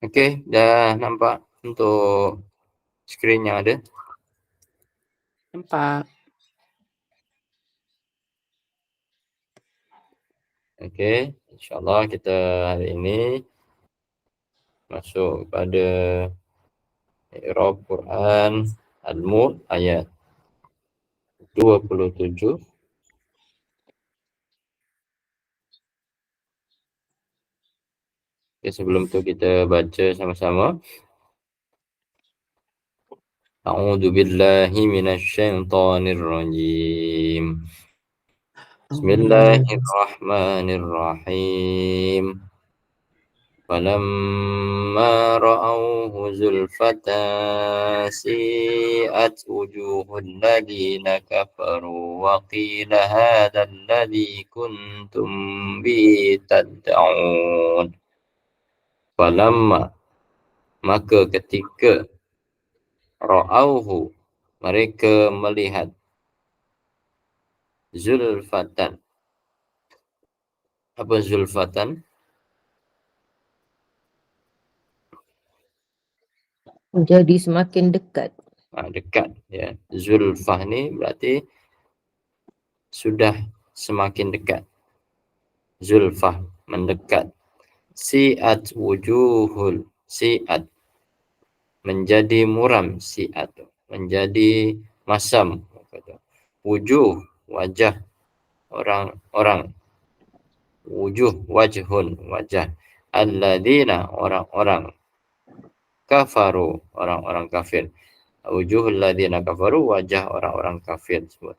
Oke, dah nampak untuk screen yang ada? Nampak. Oke, insyaallah kita hari ini masuk pada i'rab Quran Al-Mulk ayat 27. Oke, sebelum tu kita baca sama-sama. A'udzu billahi minasyaitonir rajim. Bismillahirrahmanirrahim. فلما رأوه زلفة سيئت وجوه الذين كفروا وقيل هذا الذي كنتم به تدعون. Falamma, maka ketika ra'auhu, mereka melihat zulfatan. Apa zulfatan? Jadi semakin dekat. Dekat, ya. Zulfah ni berarti sudah semakin dekat. Zulfah, mendekat. Si'at wujuhul, si'at, menjadi muram, si'at, menjadi masam. Wujuh, wajah orang-orang. Wujuh, wajhun, wajah. Alladzina, orang-orang. Kafaru, orang-orang kafir. Wujuhul ladzina kafaru, wajah orang-orang kafir sebut.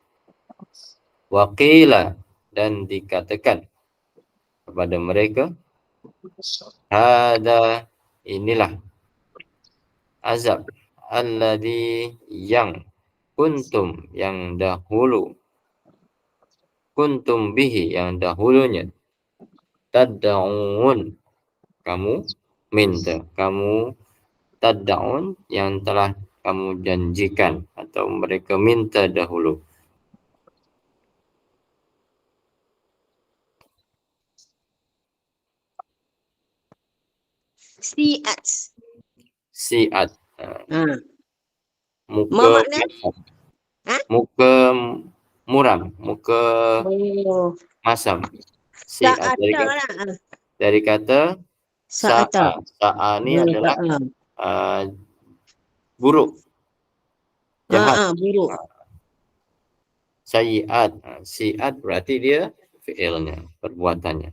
Waqila, dan dikatakan kepada mereka, hada, inilah azab, alladzi, yang, kuntum, yang dahulu, kuntum bihi, yang dahulunya, tad'un, kamu minta, kamu tad'un, yang telah kamu janjikan atau mereka minta dahulu. Siat. Si'at, Ma muka makna? Ha? muka muram, muka Oh, masam. Si'at sa'ata lah. dari kata Sa'ata. sa'a ni adalah buruk, jahat. Buruk. Sayyi'at, si'at berarti dia fi'ilnya, perbuatannya.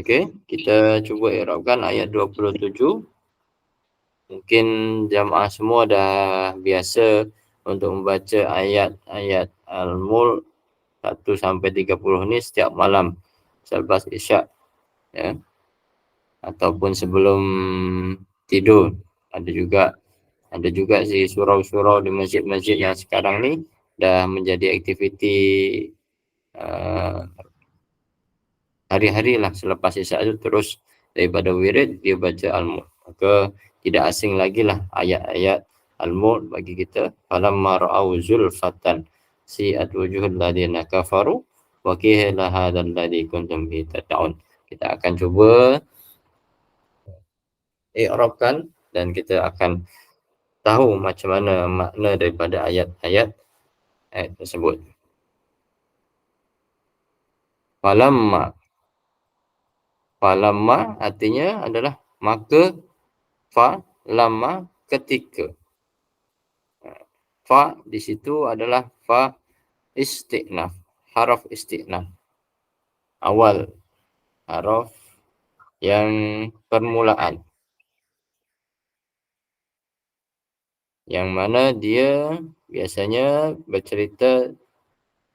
Okey, kita cuba i'rabkan ayat 27. Mungkin jamaah semua dah biasa untuk membaca ayat-ayat Al-Mulk 1 sampai 30 ni setiap malam selepas Isyak, ya, ataupun sebelum tidur. Ada juga si surau-surau di masjid-masjid yang sekarang ni dah menjadi aktiviti hari-hari lah selepas Isyak tu, terus daripada wirid dia baca Al-Mulk. Maka tidak asing lagi lah ayat-ayat Al-Mulk bagi kita. Falamma ra'au zulfatan si'at wujuhul ladzina kafaru wa qila hadzal ladzi kuntum bihi tad'un. Kita akan cuba i'rabkan dan kita akan tahu macam mana makna daripada ayat-ayat tersebut. Falamma, falamma artinya adalah maka, fa, lamma, ketika. Fa di situ adalah fa istiqnaf, haraf istiqnaf. Awal, haraf yang permulaan. Yang mana dia biasanya bercerita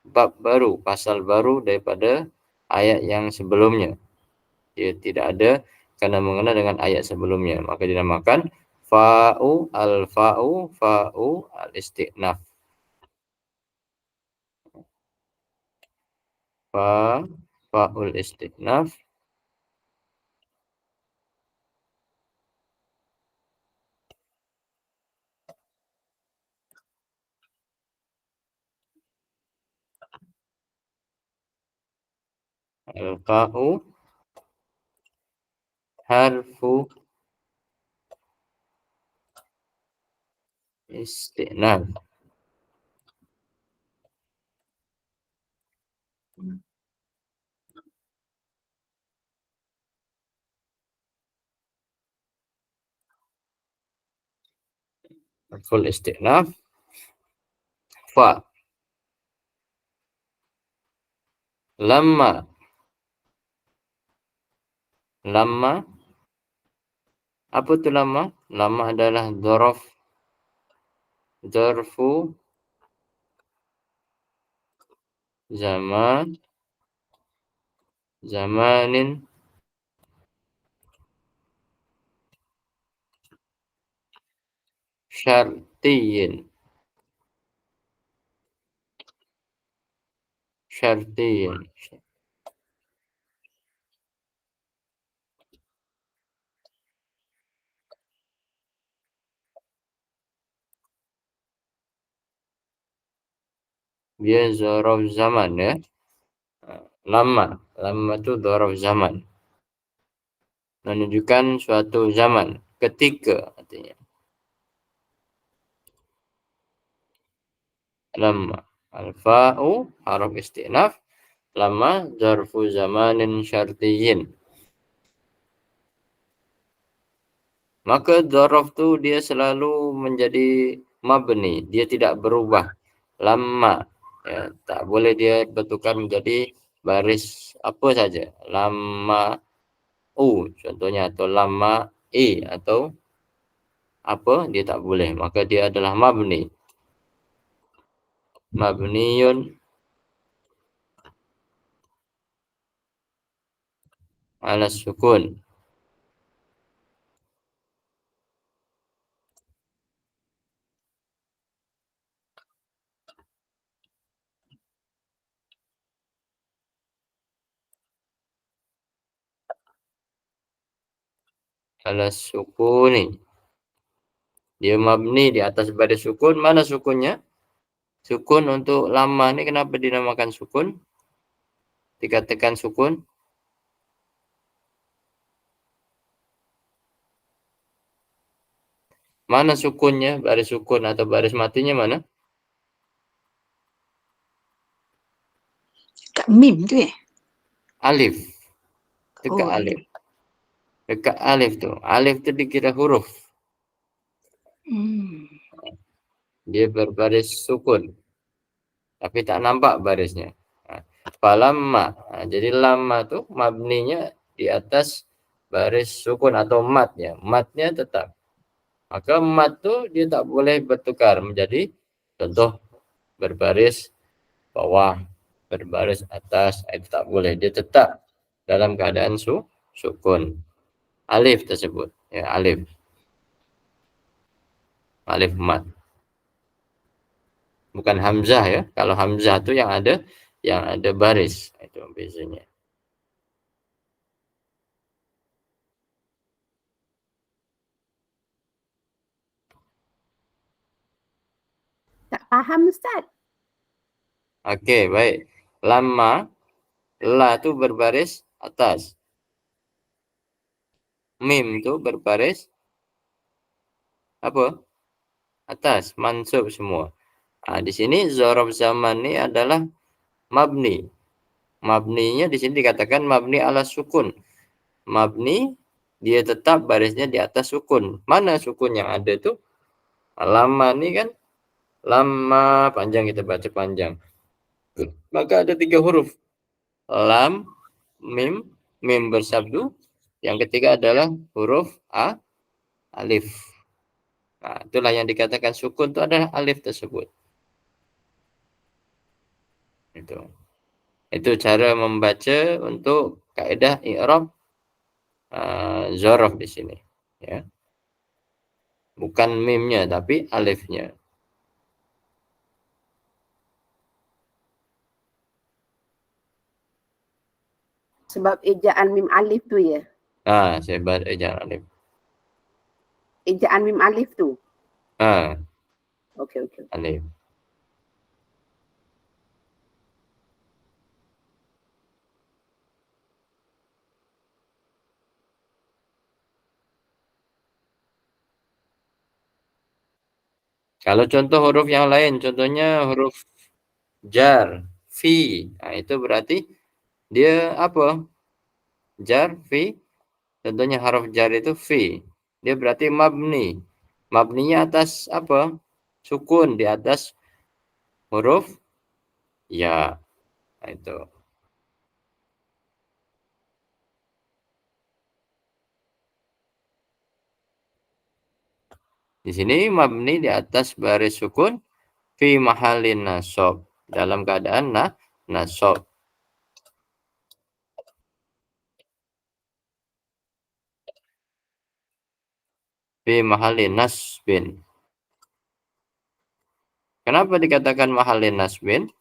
bab baru, pasal baru daripada ayat yang sebelumnya. Dia tidak ada kena-mengena dengan ayat sebelumnya. Maka dinamakan fa'u al-fa'u fa'u al-istiqnaf. Fa, fa'ul istiqnaf. Al-qa'u harfu isti'naf. Harful isti'naf fa. Lamma. Lamma. Apa tu lamma? Lamma adalah zarfu zaman, zamanin, syartiyin. Syartiyin. Dia zarf zaman ya. Lama. Lama tu zarf zaman. Menunjukkan suatu zaman. Ketika artinya. Lama. Al-fa'u harf istinaf. Lama zarfu zamanin syartiyin. Maka zarf tu dia selalu menjadi mabni. Dia tidak berubah. Lama. Ya, tak boleh dia bertukar menjadi baris apa saja. Lama u contohnya, atau lama i, atau apa, dia tak boleh. Maka dia adalah mabni. Mabniyun ala sukun. Ala sukuni. Dia mabni di atas baris sukun. Mana sukunnya? Sukun untuk lama ni kenapa dinamakan sukun? Dikatakan sukun. Mana sukunnya? Baris sukun atau baris matinya mana? Kat mim tu ya? Alif. Dekat Oh, alif. Dekat alif tu. Alif tu dikira huruf. Dia berbaris sukun. Tapi tak nampak barisnya. Falamma. Jadi lama tu mabninya di atas baris sukun atau matnya. Matnya tetap. Maka mat tu dia tak boleh bertukar menjadi contoh berbaris bawah, berbaris atas. Itu tak boleh. Dia tetap dalam keadaan sukun. Alif tersebut. Ya, alif. Alif mat. Bukan hamzah ya. Kalau hamzah tu yang ada baris. Itu bezanya. tak faham Ustaz. Okey, baik. Lama, la tu berbaris atas. Mim tu berbaris apa? Atas, mansub semua. Di sini zarf zaman ni adalah mabni. Mabninya di sini dikatakan mabni ala sukun. Mabni dia tetap barisnya di atas sukun. Mana sukun yang ada tu? Lama ni kan lama panjang, kita baca panjang. Maka ada 3 huruf. Lam, mim, mim bersabdu. Yang ketiga adalah huruf alif. Itulah yang dikatakan sukun itu adalah alif tersebut. Itu cara membaca untuk kaedah i'rab zarf di sini. Ya. Bukan mimnya tapi alifnya. Sebab ejaan mim alif tu ya? Saya baca ejaan alif. Ejaan mim alif tu? Okey. Alif. Kalau contoh huruf yang lain, contohnya huruf jar, fi. Nah, itu berarti dia apa? Jar, fi. Contohnya huruf jar itu fi. Dia berarti mabni. Mabninya atas apa? Sukun di atas huruf ya. Nah, itu. Di sini mabni di atas baris sukun fi mahalin nasab. Dalam keadaan nasab. Fi mahalin nasbin. Kenapa dikatakan mahalin nasbin?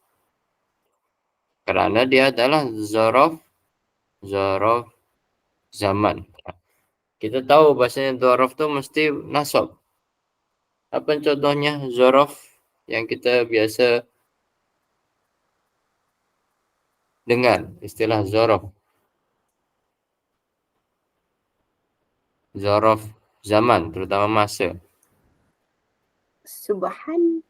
Karena dia adalah zorof zaman. Kita tahu bahasanya zorof itu mesti nasab. Apa contohnya zorof yang kita biasa dengar istilah zorof? Zorof zaman, terutama masa. Subhana.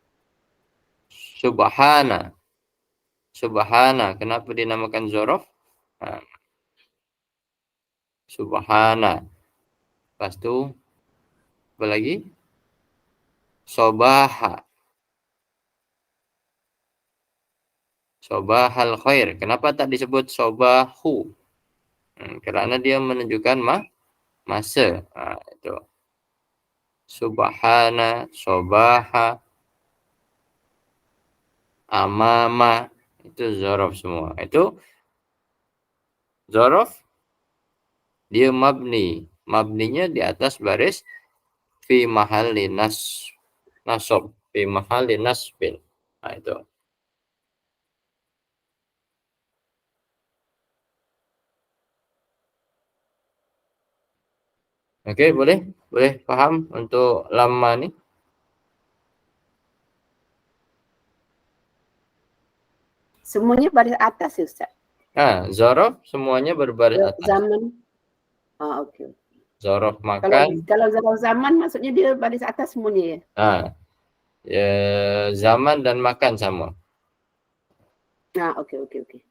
Kenapa dinamakan zorof? Nah, subhana. Lepas itu apa lagi? Sobaha. Sobahal khair. Kenapa tak disebut sobahu? Karena dia menunjukkan masa. Nah, itu. Subhana, sobaha, amama. Itu zorof semua. Itu zorof. Dia mabni. Mabninya di atas baris fi mahalli nasab. Fi mahalli nasbin. Nah, itu. Oke, boleh paham untuk lama nih? Semuanya baris atas ya Ustaz? Zorof semuanya berbaris atas. Zaman. Okey. Zorof makan. Kalau zorof zaman maksudnya dia baris atas semuanya ya? Zaman dan makan sama. Okey.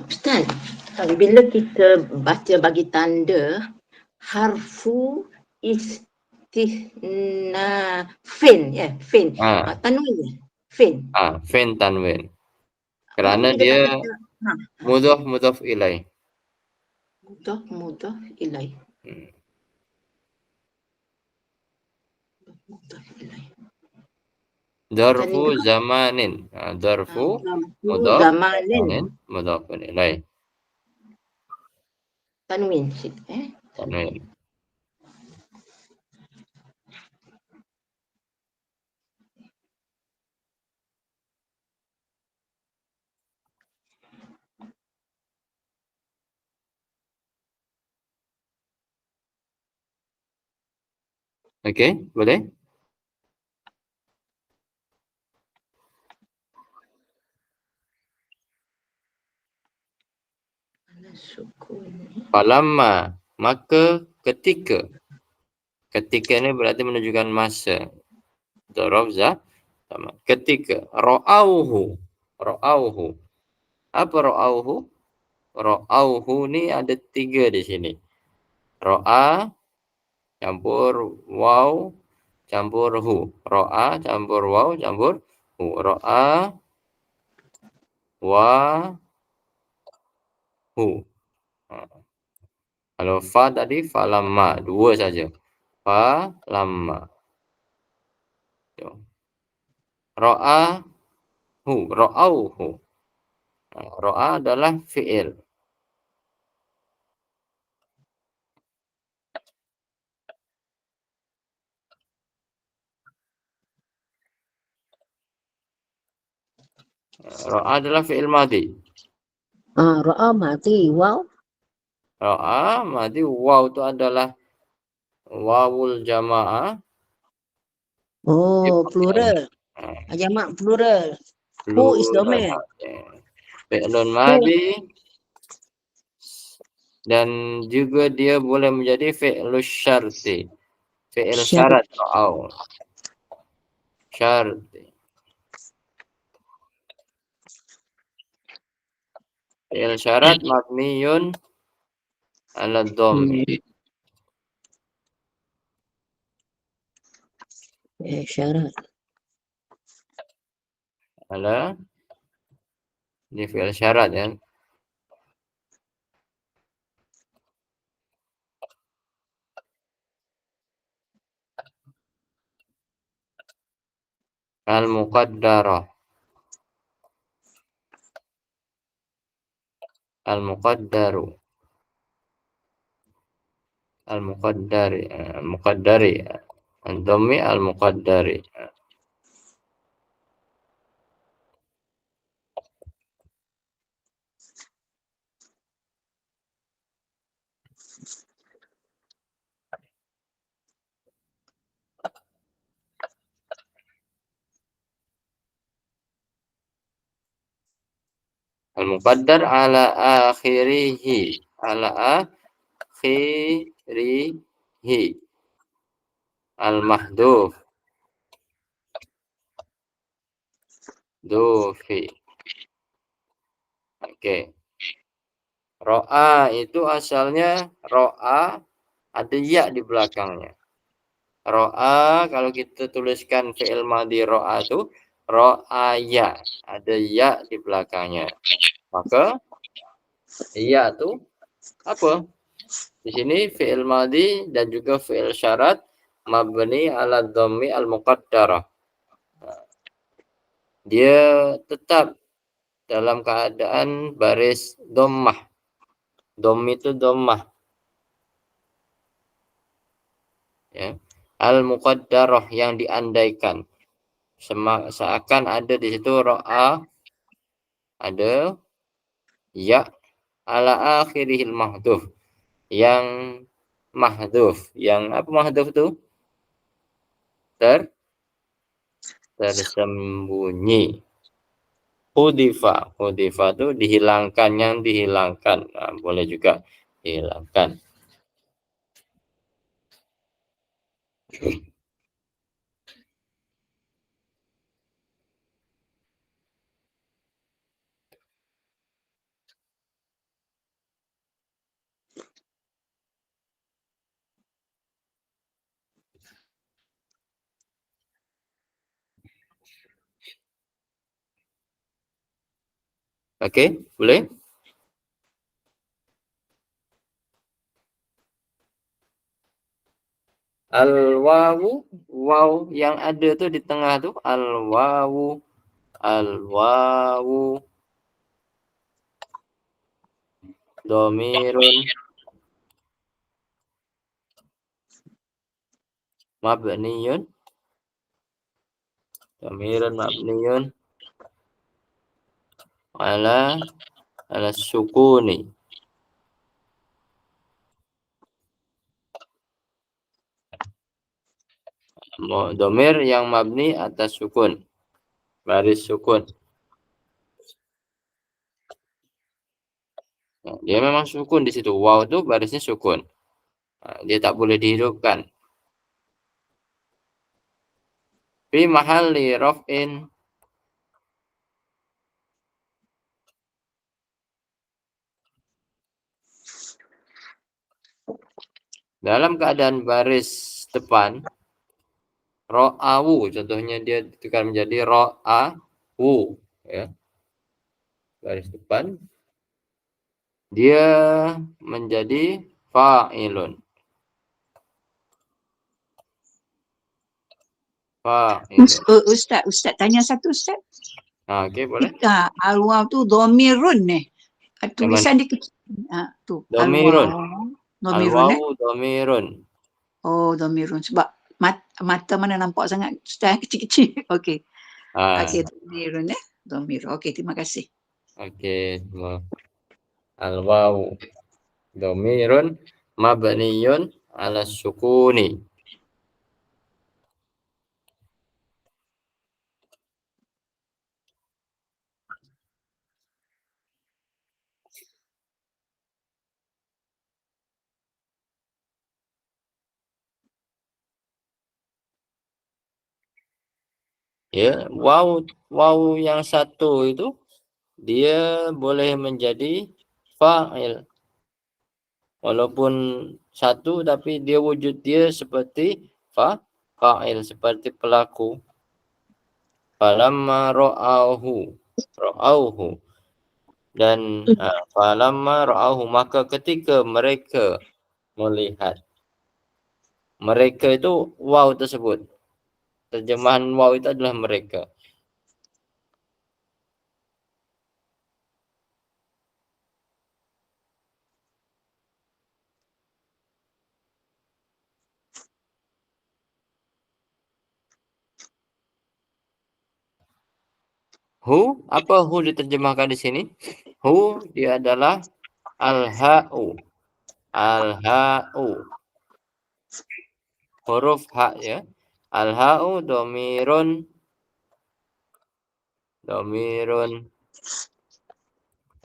Ustaz, bila kita baca bagi tanda harfu istinafin, fin. Tanwin, fin. Fin tanwin. Kerana dia mudhaf ilaih. Mudhaf ilaih. Darfu zamanin. Darfu zamanin mudhafun ilaih. Tanwin. Tanwin. Okey, boleh? Falamma, maka ketika. Ketika ini berarti menunjukkan masa. Dzaraf sama. Ketika ra'auhu. Apa ra'auhu? Ra'auhu ni ada 3 di sini. Ra'a campur waw campur hu. Ra'a campur waw campur hu. Ra'a wa hu. Kalau fa tadi falamma, 2 saja. Falamma. Ra'auhu. Ra'a adalah fi'il. Ra'a adalah fi'il madhi. Ra'a madhi, waw. Ra'a madhi, waw itu adalah wawul jamaah. Plural. Jamak plural. Who is domain? Fi'lun madhi Dan juga dia boleh menjadi fi'lus syarti. Fi'il syarat. Ra'au. Syarti. Fi'il syarat mabniyun ala dhammi. Syarat. Ala ini fi'il syarat ya. Al-muqaddarah. Al-muqaddaru. Al-muqaddari. Al-muqaddari. Al-dhammi al-muqaddari. Al-muqaddar ala akhirihi. Ala akhirihi. Al-mahduf. Dufi. Oke. Ro'a itu asalnya ro'a ada ya di belakangnya. Ro'a kalau kita tuliskan fi'il madhi ro'a itu ro'a ya. Ada ya di belakangnya. Maka ya itu apa? Di sini fi'il madhi dan juga fi'il syarat mabni ala dhammi al-muqaddarah. Dia tetap dalam keadaan baris dhammah. Dhamm itu dhammah. Ya. Al-muqaddarah yang diandaikan. Seakan ada di situ ro'a, ada ya ala akhirihil mahdhuf. Yang mahdhuf, yang apa mahdhuf itu? Tersembunyi. Hudifa itu dihilangkan, yang dihilangkan. Nah, boleh juga dihilangkan. Oke, boleh? Al-wawu, waw yang ada tuh di tengah tuh al-wawu, al-wawu, dhamirun mabniyun, dhamirun mabniyun ala sukuni. Dhamir yang mabni atas sukun, baris sukun. Nah, dia memang sukun di situ. Waw itu barisnya sukun. Nah, dia tak boleh dihidupkan. Fi mahalli raf'in dalam keadaan baris depan ro'awu, contohnya dia tukar menjadi ro'awu ya. Baris depan dia menjadi fa'ilun. Ustaz tanya satu Ustaz. Okey, boleh. Al-waw tu dhamirun tulisan dia kecil. Tu. Dhamirun. Dhamirun Dhamirun. Oh, dhamirun sebab mata mana nampak sangat Ustaz kecil-kecil. Okey. Okey, dhamirun Dhamir. Okey, terima kasih. Okey, al-waw dhamirun mabniyun ala sukuni. Ya, waw yang satu itu dia boleh menjadi fa'il. Walaupun satu tapi dia wujud dia seperti fa'il, seperti pelaku. Falamma ra'auhu. Dan falamma ra'auhu, maka ketika mereka melihat. Mereka itu waw tersebut. Terjemahan waw itu adalah mereka. Hu, apa hu diterjemahkan di sini? Hu dia adalah al-ha'u. Al-ha'u. Huruf ha ya. Al-ha'u domirun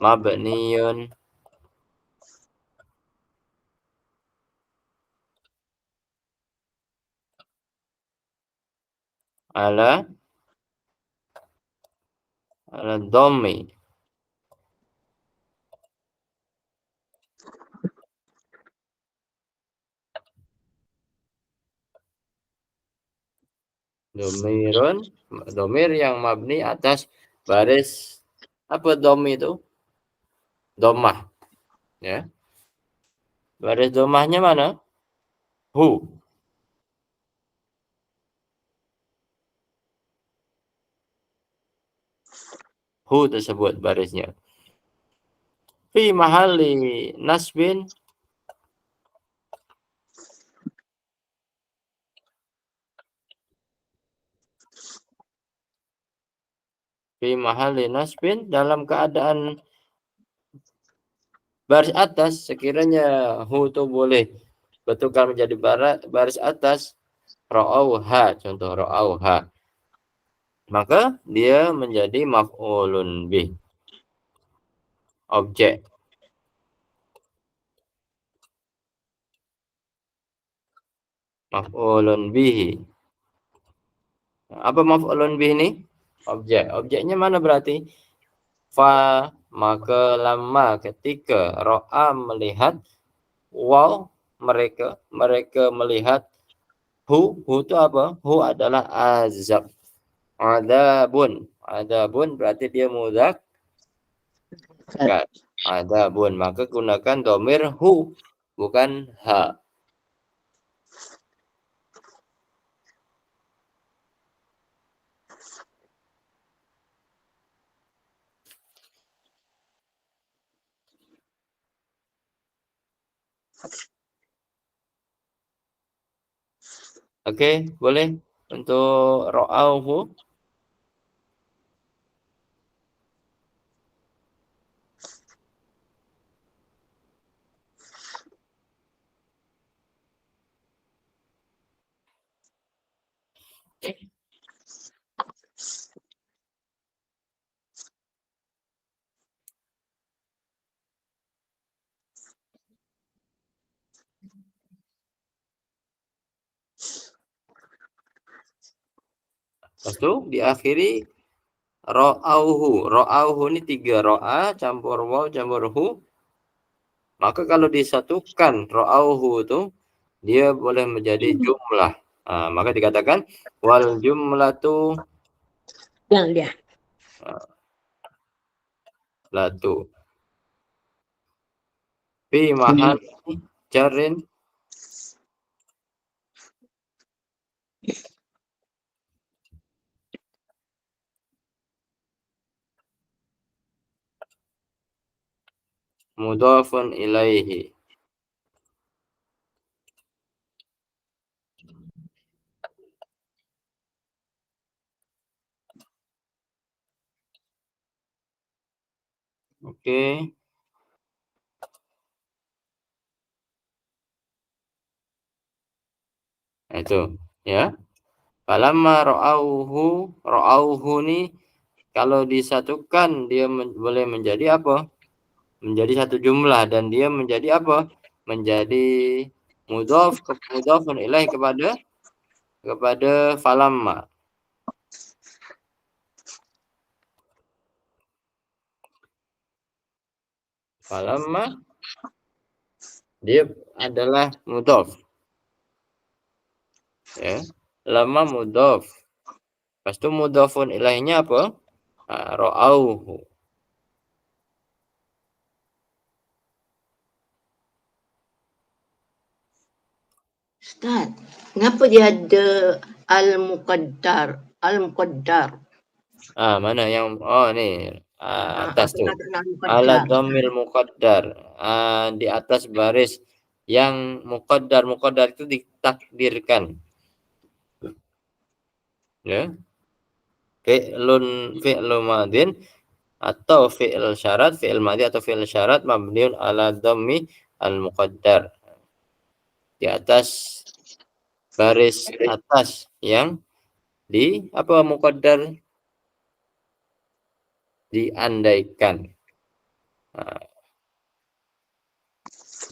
mabniyun ala dhammi. Domir yang mabni atas baris apa dom itu? Domah. Ya. Baris domahnya mana? Hu. Hu tersebut barisnya. Fi mahalli nasbin dalam keadaan baris atas, sekiranya hu itu boleh bertukar menjadi baris atas, ra'auha, contoh ra'auha, maka dia menjadi maf'ulun bih, objek. Maf'ulun bihi. Apa maf'ulun bih ini? Objek. Objeknya mana berarti? Fa, maka lama ketika ro'a melihat, waw mereka melihat, hu itu apa? Hu adalah azab. Adabun berarti dia mudzakkar. Adabun, maka gunakan domir hu, bukan ha. Oke, boleh untuk ra'auhu. Lepas itu diakhiri ra'auhu. Ra'auhu ini 3, ro'a campur waw campur hu. Maka kalau disatukan ra'auhu itu dia boleh menjadi jumlah. Maka dikatakan wal jumlatu Yang dia. latu. Fi mahal jarin mudhafun ilaihi. Oke. Nah, itu ya. Falamma ra'auhu ni kalau disatukan dia boleh menjadi apa? Menjadi satu jumlah, dan dia menjadi apa? Menjadi mudhafun ilaih kepada falamma. Falamma dia adalah mudhof. Ya. Lamma mudhof. Lepas itu mudhofun ilaihinya apa? Ra'auhu. Ustaz, kenapa dia ada al-muqaddar? Al-muqaddar. Mana yang ni atas tu. Al-muqaddar. Ala dhammil muqaddar. Di atas baris yang muqaddar. Muqaddar itu ditakdirkan. Ya. Fi'lu madin atau fi'il syarat, fi'il madhi atau fi'il syarat mabniun ala dhammi al-muqaddar. Di atas baris atas yang di apa muqaddar diandaikan.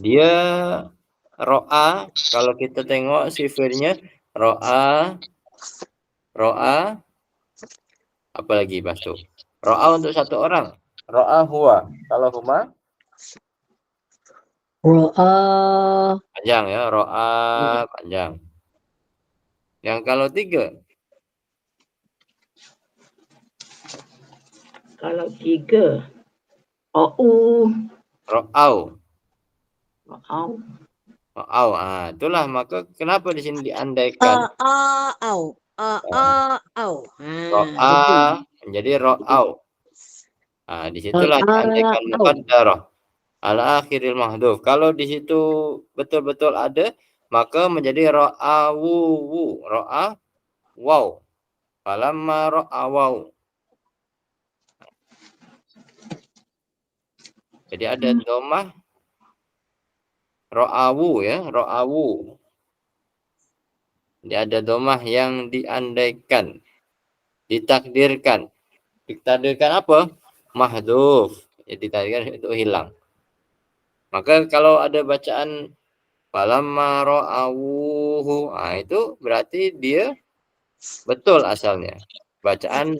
Dia ro'a, kalau kita tengok sifirnya ro'a apa lagi masuk? Ro'a untuk satu orang. Ro'a huwa. Kalau huma? Ro'a. Panjang ya. Ro'a panjang. Yang kalau 3? Kalau 3. Ro'u. Ro'au. Ro'au. Ro'au. Itulah. Maka kenapa di sini diandaikan? Ro'a menjadi ro'au. Di situlah diandaikan muqaddarah ala akhiril mahdhuf. Kalau di situ betul-betul ada, maka menjadi ra'awu, ra'a waw. Falamma ra'awaw. Jadi ada dhammah ra'awu ya, ra'awu. Jadi ada dhammah yang diandaikan, ditakdirkan. Ditakdirkan apa? Mahdhuf. Jadi ditakdirkan itu hilang. Maka kalau ada bacaan falamma ra'awuhu, itu berarti dia betul asalnya. Bacaan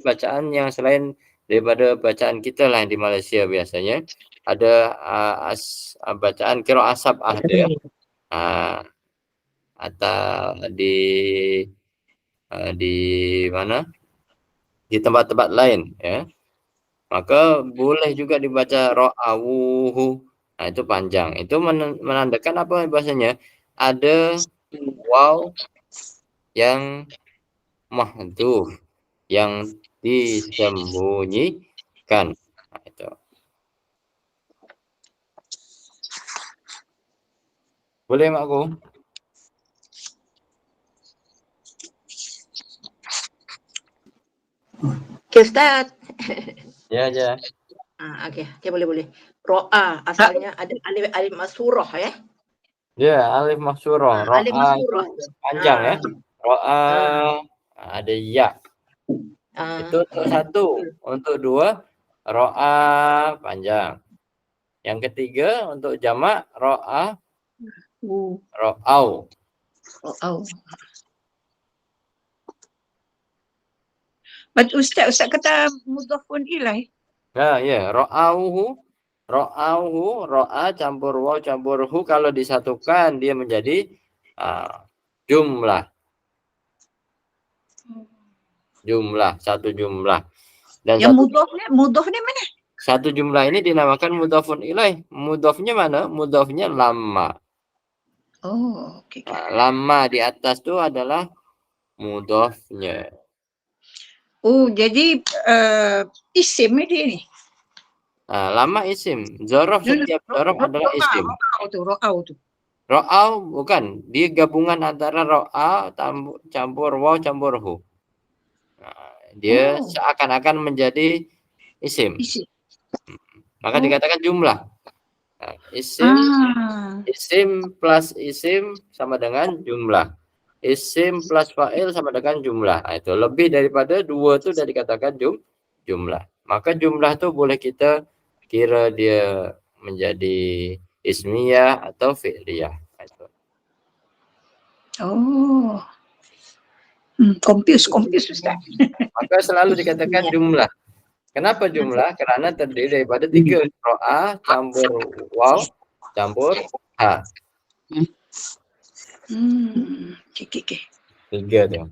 yang selain daripada bacaan kita lah yang di Malaysia biasanya ada bacaan qiraah sab'ah dia. Atau di mana? Di tempat-tempat lain ya. Maka boleh juga dibaca ra'awuhu. Itu panjang. Itu menandakan apa bahasanya? Ada waw yang mahdhuf, yang disembunyikan. Itu. Boleh makku? Okay, Ustaz. Ya. Okay, boleh. Ro'a asalnya ada alif maksurah ya. Ya, alif maksurah. Ro'a alif maksurah. Panjang ya. Ro'a ada ya. Itu untuk satu. Untuk 2 ro'a panjang. Yang ketiga untuk jamak ro'a ro'au. Ustaz kata mudhafun ilaih. Ya, ro'auhu, ro'a campur waw campur hu, kalau disatukan dia menjadi jumlah. Satu jumlah. Dan yang mudhafnya mana? Satu jumlah ini dinamakan mudhafun ilaih. Mudhafnya mana? Mudhafnya lamma. Oh, oke. Lamma di atas itu adalah mudhafnya. Oh, jadi isim dia ni. Lama isim. Zorof, setiap zorof adalah isim. Ro'au tu. Ro'au bukan. Dia gabungan antara ro'a campur waw campur hu. Dia seakan-akan menjadi isim. Maka dikatakan jumlah. Isim plus isim sama dengan jumlah. Isim plus fa'il sama dengan jumlah. Itu lebih daripada 2 itu sudah dikatakan jumlah. Maka jumlah itu boleh kita kira dia menjadi ismiyah atau fi'liyah. Oh. Confuse Ustaz. Maka selalu dikatakan jumlah. Kenapa jumlah? Karena terdiri daripada 3. Ro'a campur waw campur ha. Okay. 3 tu.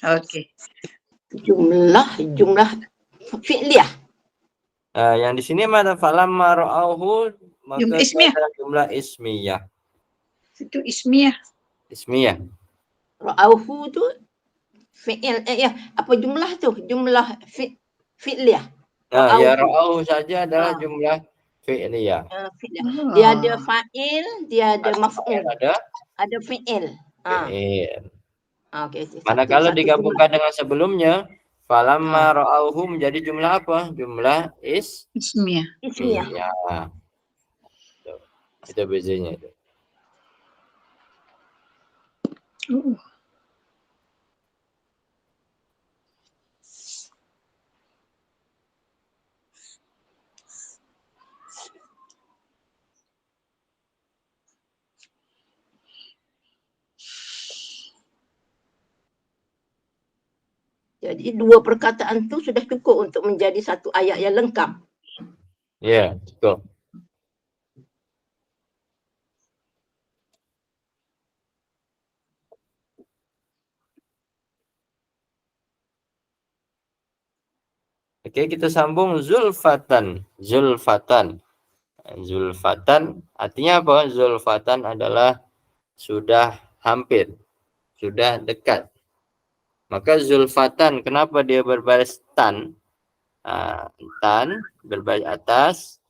Okay. Jumlah fi'liyah. Yang di sini mana falamma ra'auhu, maka Jumlah ismiyah. adalah jumlah ismiyah. Itu ismiyah. Ismiyah. Ra'auhu tu fi'il apa jumlah tu? Jumlah fi'liyah. Ya ra'auhu saja adalah jumlah fi'liyah. Dia ada fa'il, dia ada maf'ul. Ada fi'il. Fi'il. Okay. Manakala digabungkan dengan sebelumnya, falamma ra'auhu menjadi jumlah apa? Jumlah ismiyah. Ya. Itu bezanya itu. Jadi 2 perkataan tu sudah cukup untuk menjadi satu ayat yang lengkap. Ya, cukup. Oke, kita sambung zulfatan. Zulfatan artinya apa? Zulfatan adalah sudah hampir, sudah dekat. Maka zulfatan, kenapa dia berbaris tan? Tan berbaris atas,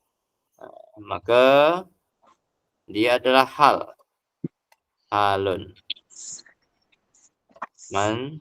maka dia adalah halun mansubun.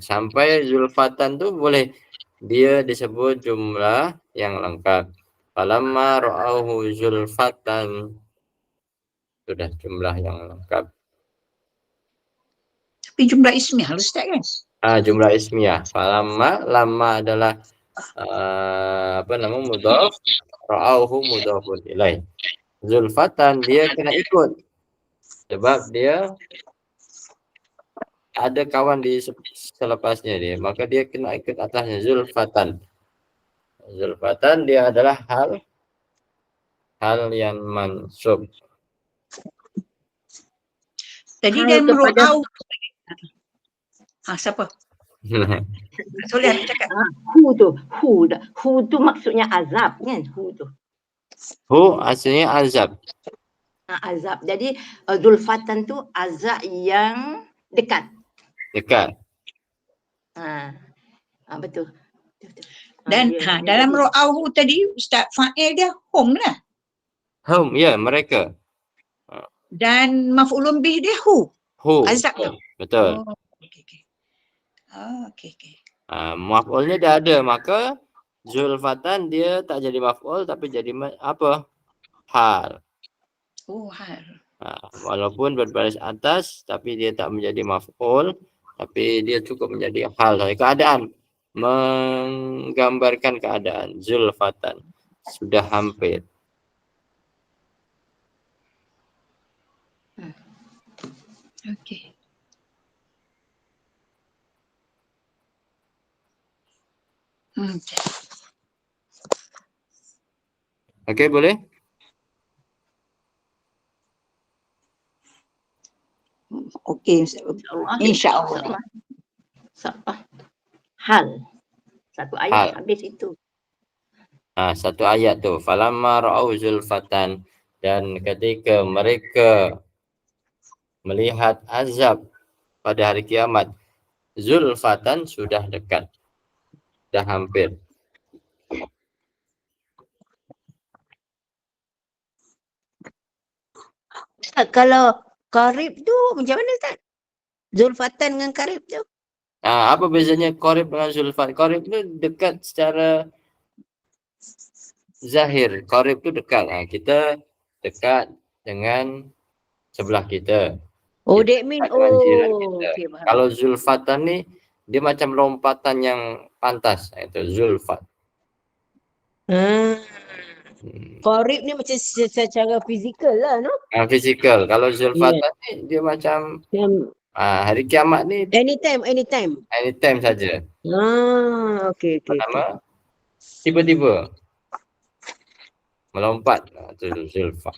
Sampai zulfatan tu boleh dia disebut jumlah yang lengkap. Falamma ra'auhu zulfatan, sudah jumlah yang lengkap. Tapi jumlah ismiyah Ustaz kan? Jumlah ismiyah. Falamma, lama adalah mudhaf, ra'auhu mudhafun ilaih. Zulfatan dia kena ikut. Sebab dia ada kawan di selepasnya dia, maka dia kena ikut atasnya. Zulfatan dia adalah hal yang mansub. Tadi dia merauh. Siapa? Soleh aku cakap. Hu tu maksudnya azab kan? Hu aslinya azab. Azab. Jadi zulfatan tu azab yang dekat. Betul. Dan dalam ra'auhu tadi Ustaz, fa'il dia hum lah. Hum, ya, mereka. Dan maf'ulun bih dia hu. Azab tu. Betul. Okey. Maf'ulnya dah ada, maka zulfatan dia tak jadi maf'ul tapi jadi apa? Hal. Hal. Walaupun berbaris atas tapi dia tak menjadi maf'ul, tapi dia cukup menjadi hal, keadaan, menggambarkan keadaan. Zulfatan sudah hampir. Okey. Okey, boleh? Okey, insya-Allah. Hal. Satu ayat habis itu. Satu ayat tu. Falamma ra'au zulfatan, dan ketika mereka melihat azab pada hari kiamat, zulfatan sudah dekat. Dah hampir. Kalau qarib tu macam mana Ustaz? Zulfatan dengan qarib tu? Apa bezanya qarib dengan zulfat? Qarib tu dekat secara zahir. Qarib tu dekat. Kita dekat dengan sebelah kita. Oh, Dia that mean, dekat dengan jiran oh, kita. okay, faham. Kalau zulfatan ni dia macam lompatan yang pantas, itu zulfat. Ah, qarib ni macam secara fizikal lah, no? Fizikal. Kalau zulfatan ni dia macam hari kiamat ni Anytime. anytime saja. Okay. Pertama tiba-tiba melompat, itu zulfat.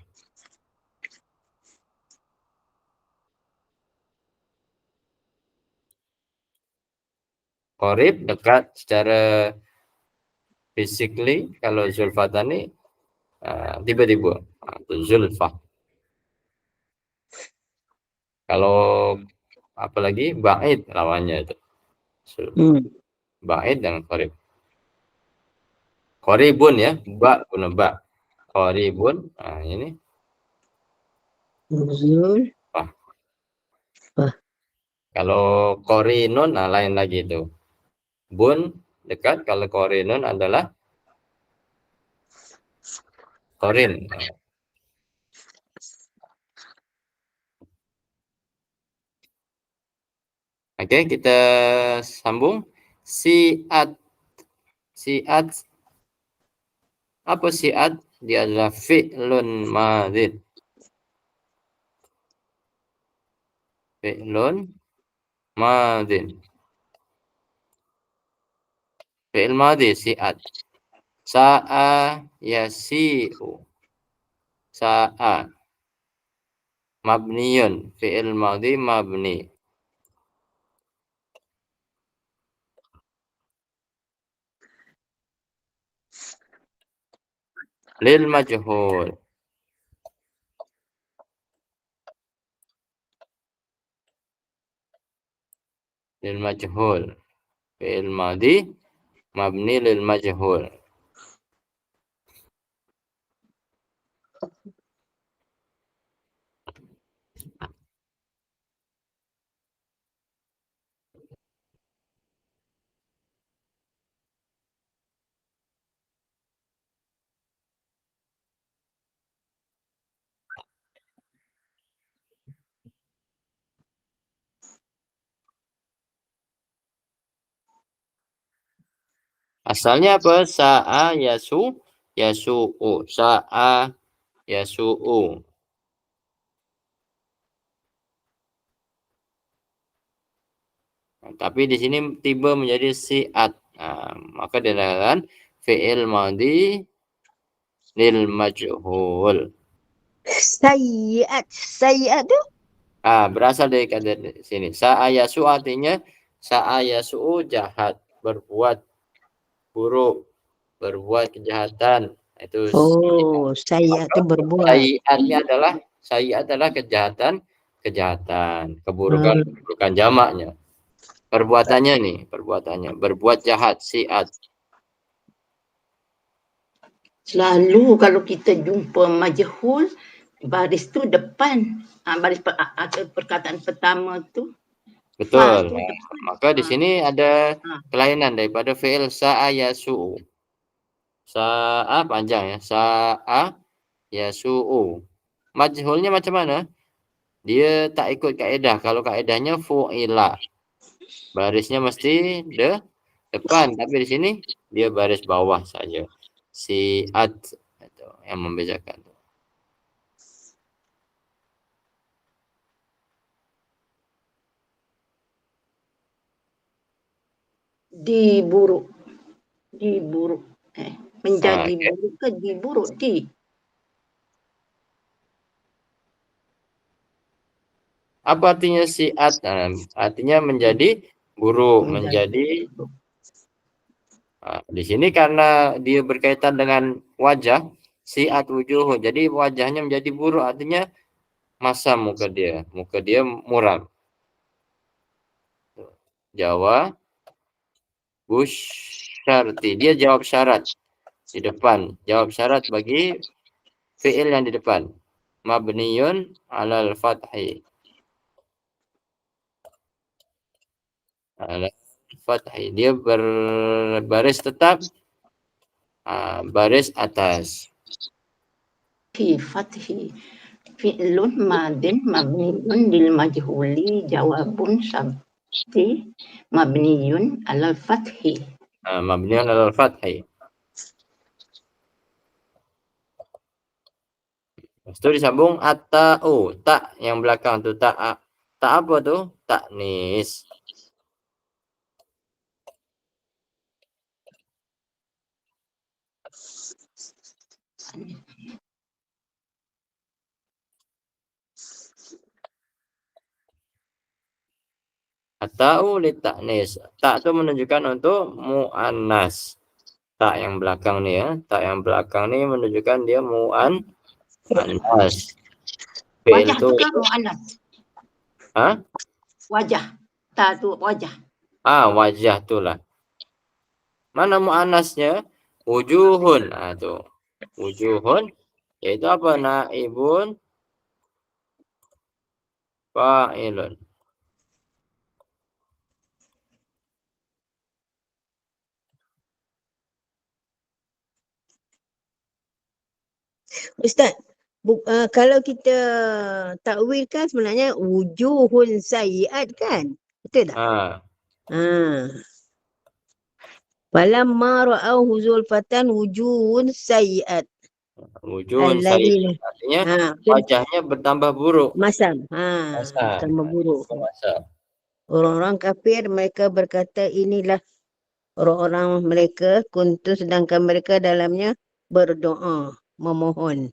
Qarib dekat secara physically, kalau zulfatan ni tiba-tiba, itu zulfah. Kalau apalagi ba'id lawannya itu. Ba'id dan qarib. Qaribun ya, ba guna ba. Qaribun, ini. Kalau qarinun lain lagi itu. Bun dekat, kalau qarinun adalah qarin. Oke, kita sambung. Si'at. Apa si'at? Dia adalah fi'lun madhin. Fi'lun madhin. Fi'il madhi si'at. Sa'a yasi'u. Sa'a. Mabniyun. Fi'il madhi mabni. Lil majhul. Lil majhul. Fi'il madhi mabni lil majhul. Asalnya apa? Sa'a yasu'u. Sa'a yasu'u. Tapi di sini tiba menjadi si'at. Maka dikatakan fi'il madhi lil majhul. Sayyi'at tu? Berasal dari kata sini. Sa'a yasu artinya sa'a yasu'u jahat, berbuat buruk, berbuat kejahatan. Itu sayyi'at tu berbuat. Sayyi'at adalah kejahatan, keburukan jamaknya. Perbuatannya berbuat jahat, si'at. Selalu kalau kita jumpa majhul, baris tu depan. Baris perkataan pertama tu. Betul. Maka di sini ada kelainan daripada fi'il sa'a yasu'u. Sa'a panjang ya. Sa'a yasu'u. Majhulnya macam mana? Dia tak ikut kaedah. Kalau kaedahnya fu'ila. Barisnya mesti depan. Tapi di sini dia baris bawah saja. Si'at itu yang membedakan. Diburuk. Menjadi buruk ke diburuk? Apa artinya si'at? Artinya menjadi buruk, menjadi. Di sini karena dia berkaitan dengan wajah, si'at wujuh. Jadi wajahnya menjadi buruk, artinya masam muka dia muram. Jawa busyarti. Dia jawab syarat di depan. Jawab syarat bagi fi'il yang di depan. Mabniyun alal fathi. Dia berbaris tetap, baris atas. fathi. Fi'lun madin mabniun lil majhuli jawabun sabti mabniun alal fathi. Mabniun alal fathi. Lepas tu disambung at-ta'u, tak yang belakang tu tak apa tu? Taknis. At-ta'u li taknis. Tak tu menunjukkan untuk muannas. Tak yang belakang ni ya, tak yang belakang ni menunjukkan dia muannas. Fi'il Wajah tu tu kan mu'annas. Wajah. Ta tu wajah. Wajah tu lah. Mana muannasnya? Wujuhun. Tu. Wujuhun iaitu apa? Naibun fa'ilun. Ustaz, kalau kita takwil kan sebenarnya wujuhun sayyiat kan? Betul tak? Falamma ra'awhu zulfatan wujuhun sayyiat. Wujuhun sayyiat artinya wajahnya bertambah buruk. Masam. Bertambah buruk. Orang-orang kafir mereka berkata inilah orang-orang mereka kuntu sedangkan mereka dalamnya berdoa, memohon.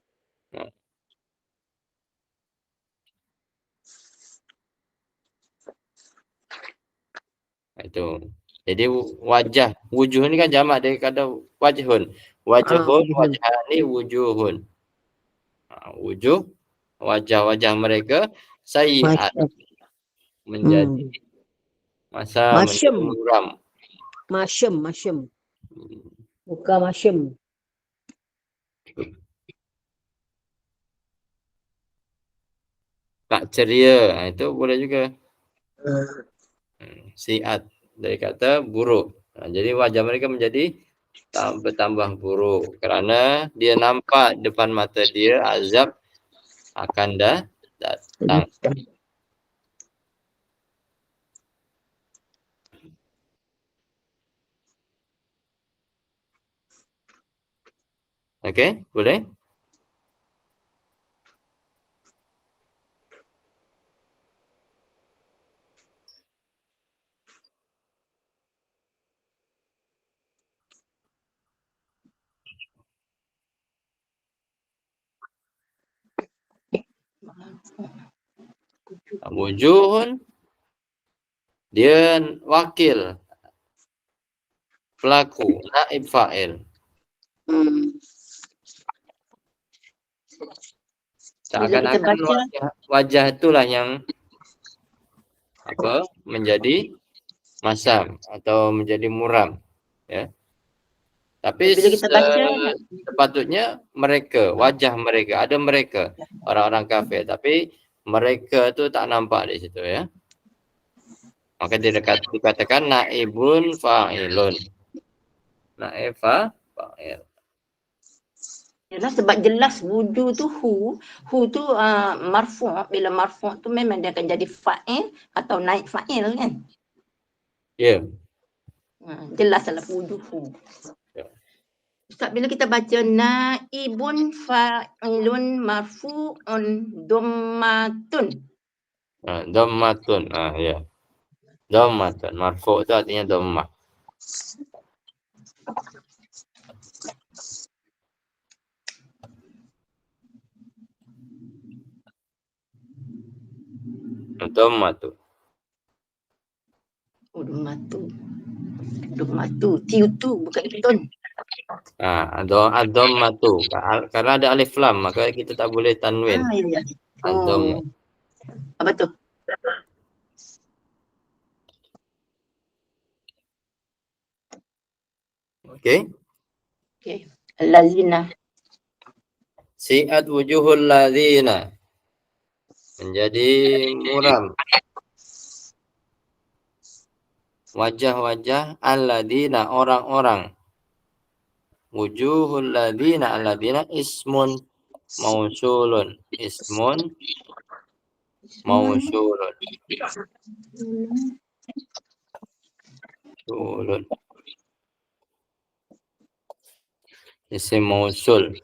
Itu. Jadi wajah, wujuh ni kan jamak dia kata wajhun. Wajhun, wajhani, wujuhun. Wujuh, wajah-wajah mereka sayyiat. Menjadi muram. Masyam. Bukan masyam. Tak ceria, itu boleh juga. Siat dari kata buruk. Jadi wajah mereka menjadi bertambah buruk kerana dia nampak depan mata dia azab akan datang. Okey, boleh? Wujuhun dia wakil pelaku, naib fa'il. Seakan-akan wajah itulah yang menjadi masam atau menjadi muram, ya. Tapi sepatutnya mereka, wajah mereka, ada mereka orang-orang kafir, tapi mereka tu tak nampak di situ, ya. Maka dikatakan naibun fa'ilun. Naib fa'il. Yalah, sebab jelas wuju tu hu tu marfu'. Bila marfu' tu memang dia akan jadi fa'il atau naib fa'il kan? Ya. Jelas dalam wuju hu. Ustaz, bila kita baca naibun fa'ilun marfu'un dhammatun. Dhammatun. Ya. Dhammatun. Marfu' tu artinya dhammah. Dhammatu. Dhammatu. Tiu tu bukan itun. Dhammatu. Karena ada alif lam maka kita tak boleh tanwin. Ya. Apa tu? Okey. Allazina. Si'at wujuhul ladzina. Menjadi muram. Wajah-wajah alladzina, orang-orang. Wujuhul ladzina, alladzina ismun mausulun. Ismun mausulun. Mausulun. Isim mausul.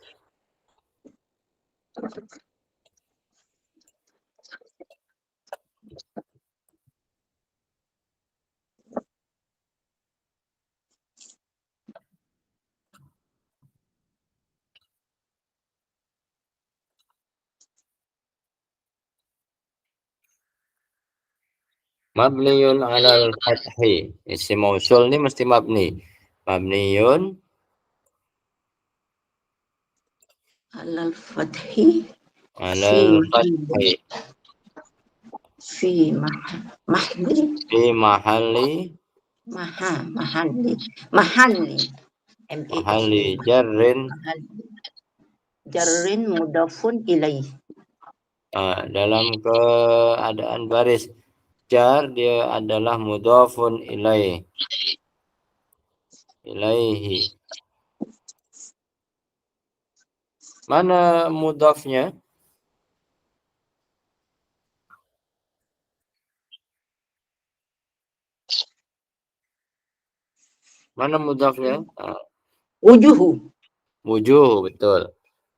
Mabniyun alal fathi. Isim mausul ini mesti mabni. Mabniyun alal fathi alal fathi. fi mahli Fi mahalli mahalli mahalli jarrin. jarrin mudafun ilaih. Dalam keadaan baris jar dia adalah mudhafun ilaihi. Mana mudhafnya? Mana mudhafnya? Wujuhu. Wujuh, betul.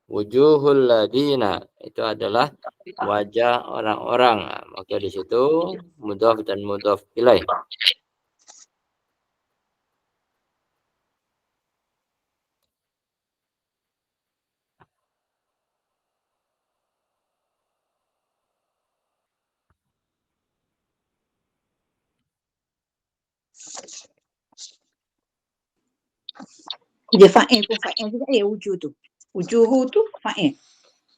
Wujuhul ladina itu adalah wajah orang-orang. Maka di situ mudhaf dan mudhaf ilaih. Dia fa'il pun fa'il juga ya wujuh tu. Wujuhu tu fa'il.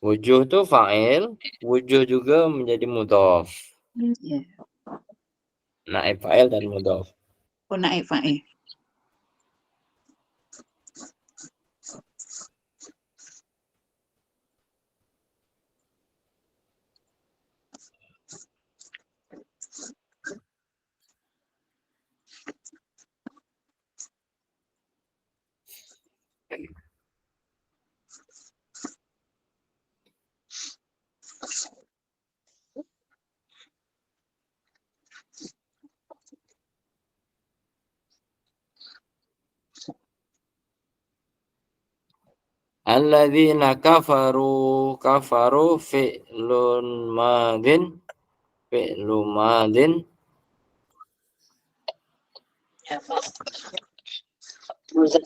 Wujuh tu fa'il, wujuh juga menjadi mudhaf. Ya. Naib fa'il dan mudhaf. Oh, naib fa'il. Alladzina kafaru fi'lun madin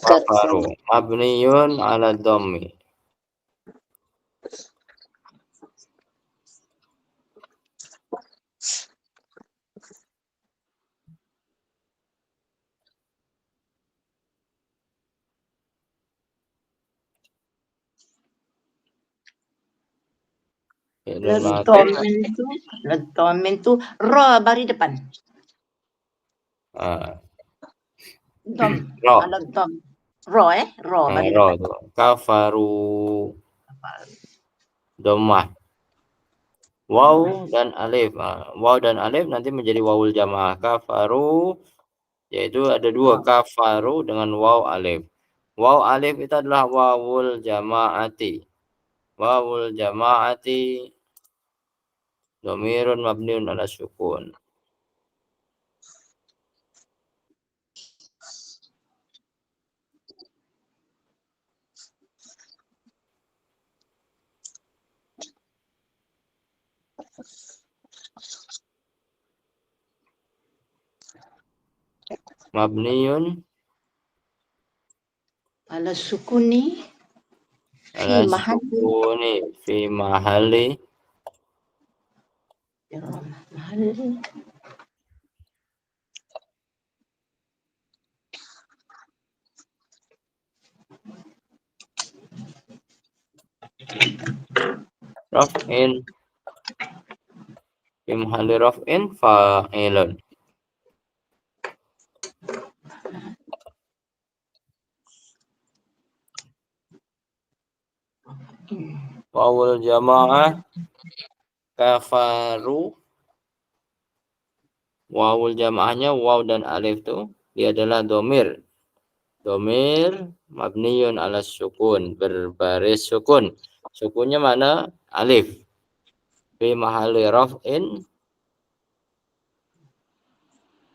kafaru mabniyun ala dhammi. Ladhamin tu ra bari depan. Dom. Ra. Ala dom. Ra bari Ra depan. tu. Kafaru dhammah. Waw dan alif. Waw dan alif nanti menjadi wawul jamaah. Kafaru yaitu ada dua, kafaru dengan waw alif. Waw alif itu adalah wawul jamaati. Wawul jamaati dhamirun mabniun ala sukun. Mabniun ala sukuni ala sukuni fi mahalli raf'in fi mahalli raf'in fa'ilun. Wawul jamaah kafaru. Wawul jamaahnya waw dan alif tu dia adalah domir. Domir mabniyun ala sukun, berbaris sukun. Sukunnya mana? Alif. Fi mahalli raf'in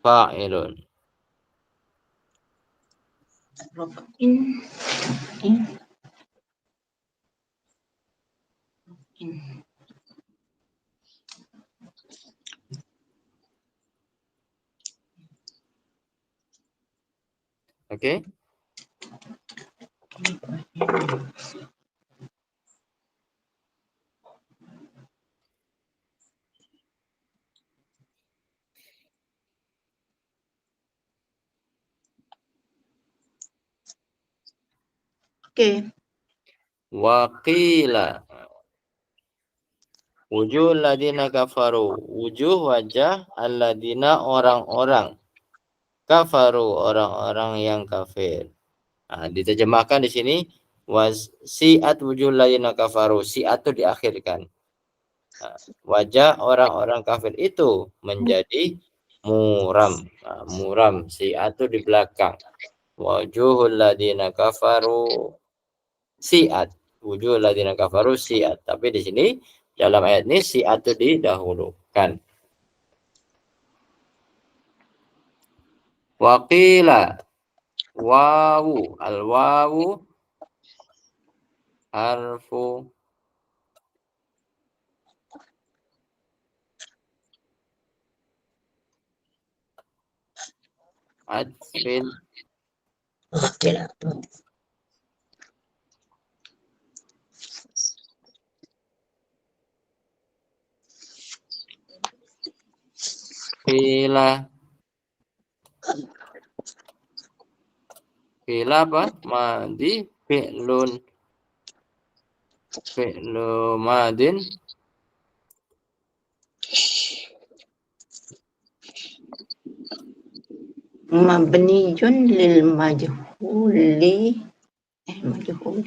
fa'ilun. Rafa'in. Okey. Okey. Waqila. Wujuh alladina kafaru. Wujuh wajah alladina orang-orang. Kafaru orang-orang yang kafir. Diterjemahkan di sini si'at wujuh alladina kafaru. Si'at itu diakhirkan. Wajah orang-orang kafir itu menjadi muram. Muram. Si'at itu di belakang. Wujuhul ladina kafaru si'at. Wujuhul ladina kafaru si'at. Tapi di sini dalam ayat ini si'at itu didahulukan. Waqila wawu. Al-wawu harfu atfin Qila. Qila apa? Madi fi'lun. Fi'lu madin. Mabniyun lil majhuli. Majhul.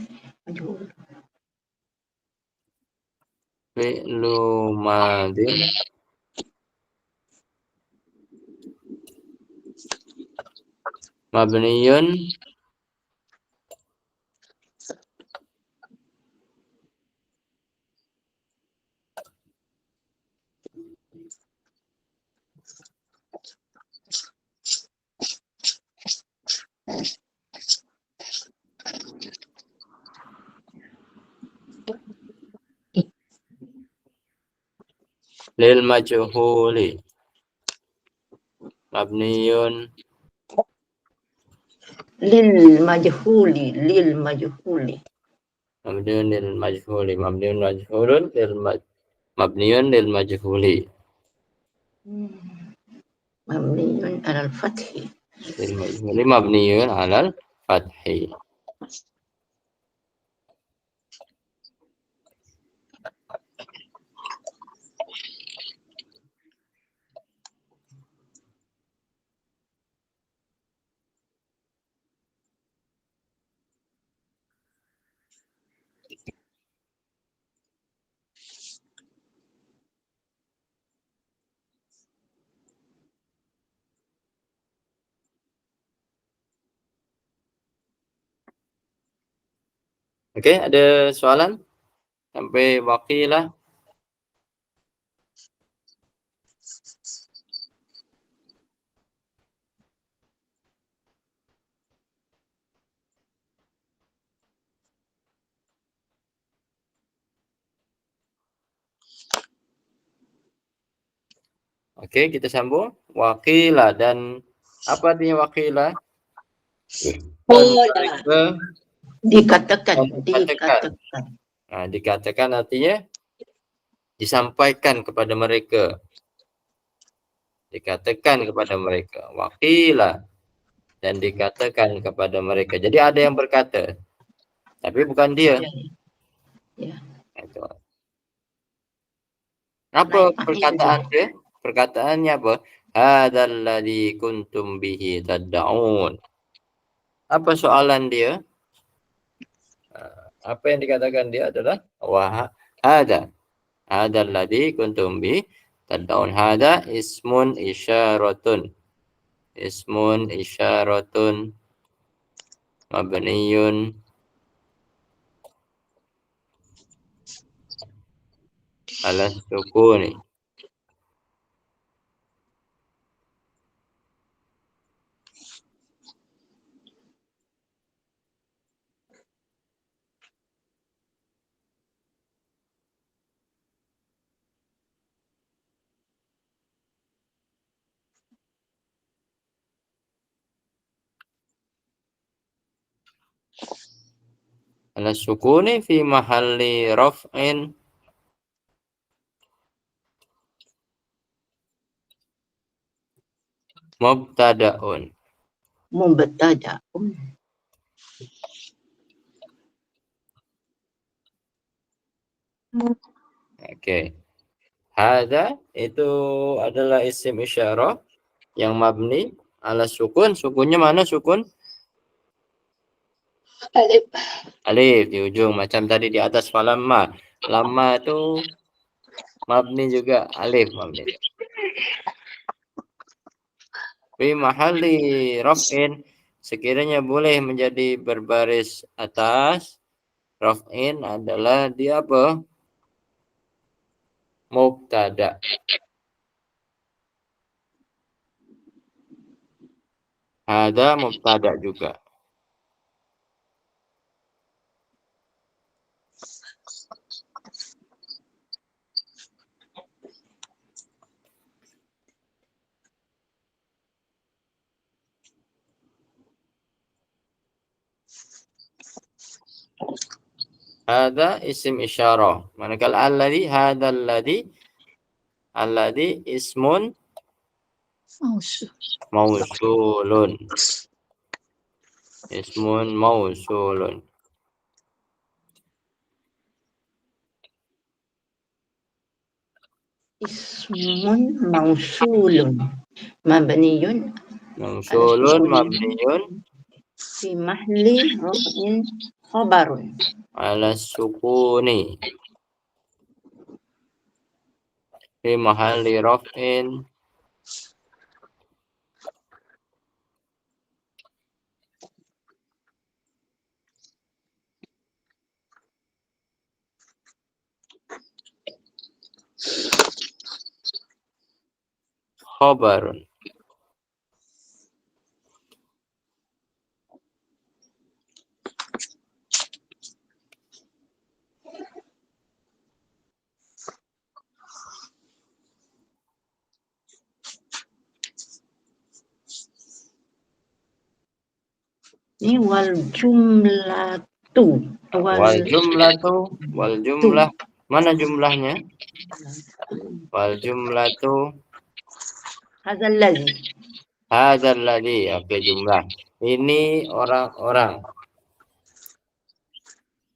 Fi'lu madin. Mabniyun lil majhuli. Mabniyun Lil majhuli. mabniyun lil majhuli. Mabniyun majhulun mabniyun lil majhuli. Mabniyun alal fathi. Lil majhuli mabniyun alal fathi. Okey, ada soalan? Sampai waqilah. Okey, kita sambung. Waqila, dan apa artinya waqila? Dikatakan. Dikatakan artinya disampaikan kepada mereka. Dikatakan kepada mereka. Waqila, dan dikatakan kepada mereka. Jadi ada yang berkata, tapi bukan dia. Ya. Itu. Apa perkataan dia? Perkataannya apa? Hadzal ladzi kuntum bihi tad'un. Apa soalan dia? Apa yang dikatakan dia adalah hadzal ladzi kuntum bihi tad'un. Hadza ismun isyaratun. Ismun isyaratun mabniyun ala sukuni. Ala sukuni fi mahalli raf'in mubtada'un. Mubtada'un. Oke. Hada itu adalah isim isyarah yang mabni ala sukun. Sukunnya mana sukun? Alif. Alif di ujung macam tadi di atas falamma. Lamma itu mabni juga alif mabni. Fi mahalli raf'in sekiranya boleh menjadi berbaris atas, raf'in adalah dia apa? Mubtada. Ada mubtada juga. Ada isim isyarah. Manakala alladhi, hada alladhi ismun mausulun. Ismun mausulun. Ismun mausulun. Mabniyun. Mausulun mabniyun Fi mahli raf'in khabarun. ala sukuni. Fi mahalli raf'in khabarun. Ini wal jumlatu. Wal jumlah. Mana jumlahnya? Wal jumlatu Hadzal ladzi. hadzal ladzi. Oke, jumlah. Ini orang-orang.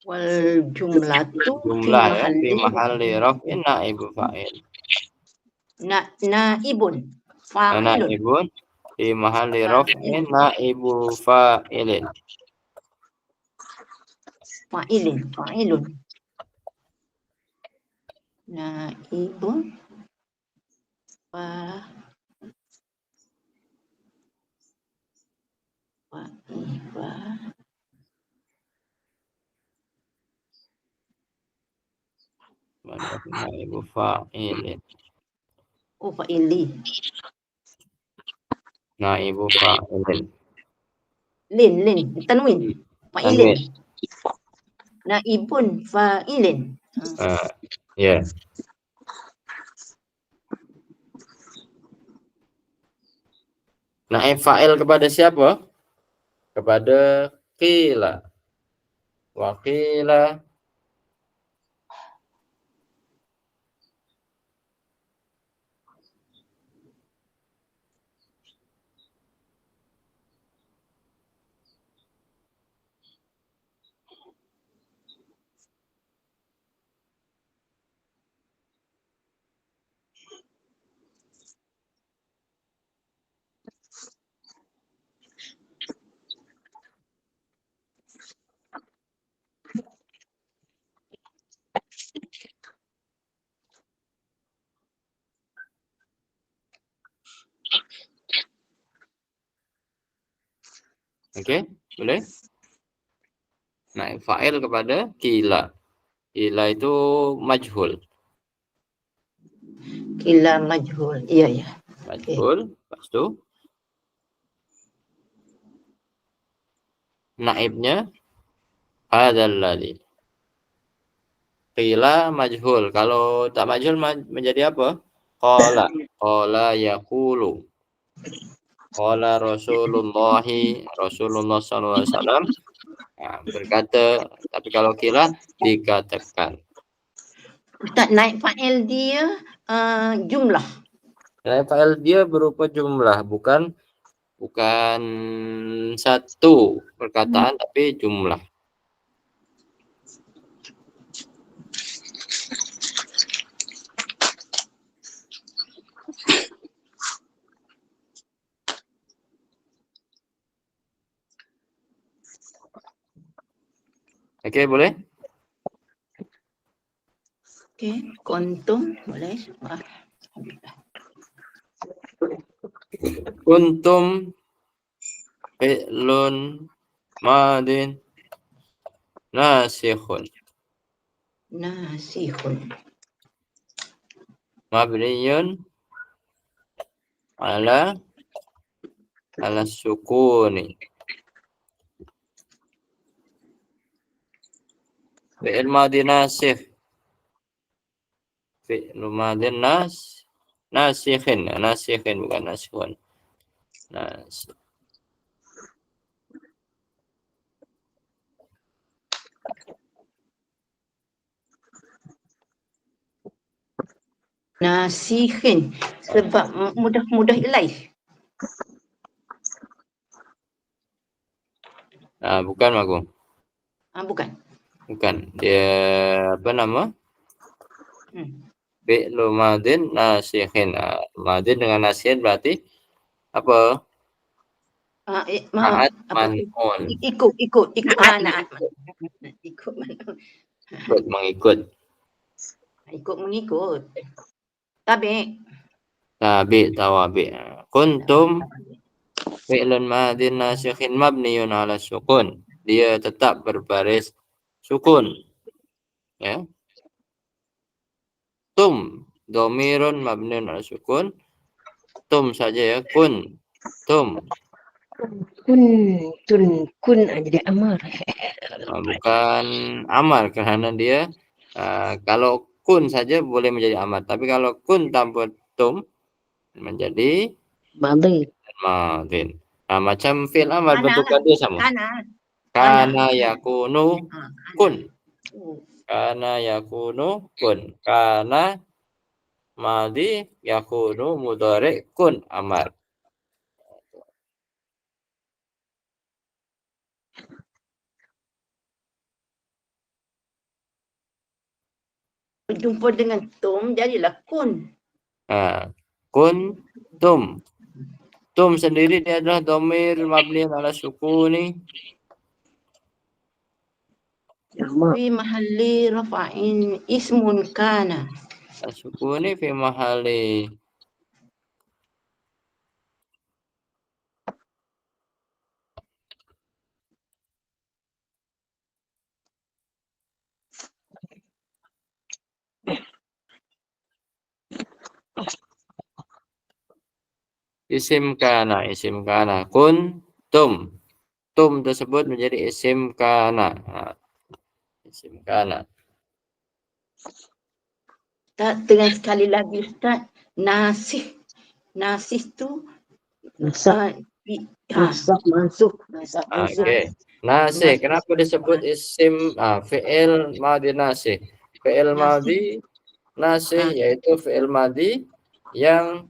Wal jumlatu Jumlah ya fi mahalli raf'in naibu fa'il. naibun fa'ilun. Naibun fi mahalli raf'in naibu fa'ilin. Fa'ilun. Naibun Naibu fa'ilin. fa'ili. Naibu fa'ilin. Lin tanwin. Fa'ilin. Naibun fa'ilin. Ya. Naib fa'il kepada siapa? Kepada qila. Wa qila Oke, boleh? Naib fa'il kepada qila. Qila itu majhul. Kila majhul. Iya ya. Majhul. Lepas tu naibnya hadzal ladzi. Qila majhul. Kalau tak majhul menjadi apa? Qala. Qala yaqulu. Qala Rasulullah sallallahu alaihi wasallam berkata, tapi kalau qila dikatakan. Ustaz, naib fa'il dia jumlah. Naib fa'il dia berupa jumlah, bukan satu perkataan tapi jumlah. Okey, boleh? Okey, kuntum boleh. Kuntum fi'lun madin nasikhun Nasihun. mabniyun ala sukuni. Fi'il madin nasikh. Fi'il madin nasikhin bukan nasikhun. Nasikh. Nasihin. Sebab mudah ilaih. Bukan aku. Bukan. Bukan. Dia apa nama? Fi'lu madin nasikhin. Madin dengan nasikhin berarti apa? Maaf. Man'un. Ikut. Naat. Ikut Mengikut. Ikut mengikut. Tabi. Tawabi. Kuntum fi'lun madin nasikhin mabniyun ala sukun. Dia tetap berbaris sukun. Ya. Tum domirun mabniyun ala sukun. Tum saja ya. Tum. Kun jadi amar. Bukan amar karena dia kalau kun saja boleh menjadi amar, tapi kalau kun tanpa tum menjadi madin. Macam fi'il amar bentukan dia sama. Kana yakunu kun. Kana yakunu kun. Kana madi yakunu mudhari kun amar. Berjumpa dengan tum jadilah kun. Kun tum. Tum sendiri dia adalah dhamir mabni ala sukuni. Fi mahalli rafa'in ismun kana. Sukuni fi mahalli isim kana. Kun tum. Tum tersebut menjadi isim kana. Isim kana. Dengan sekali lagi Ustaz, nasih tu Masuk. Okey. Nasih. Kenapa disebut isim fi'il madhi nasih? Fi'il madhi nasih yaitu fi'il madhi yang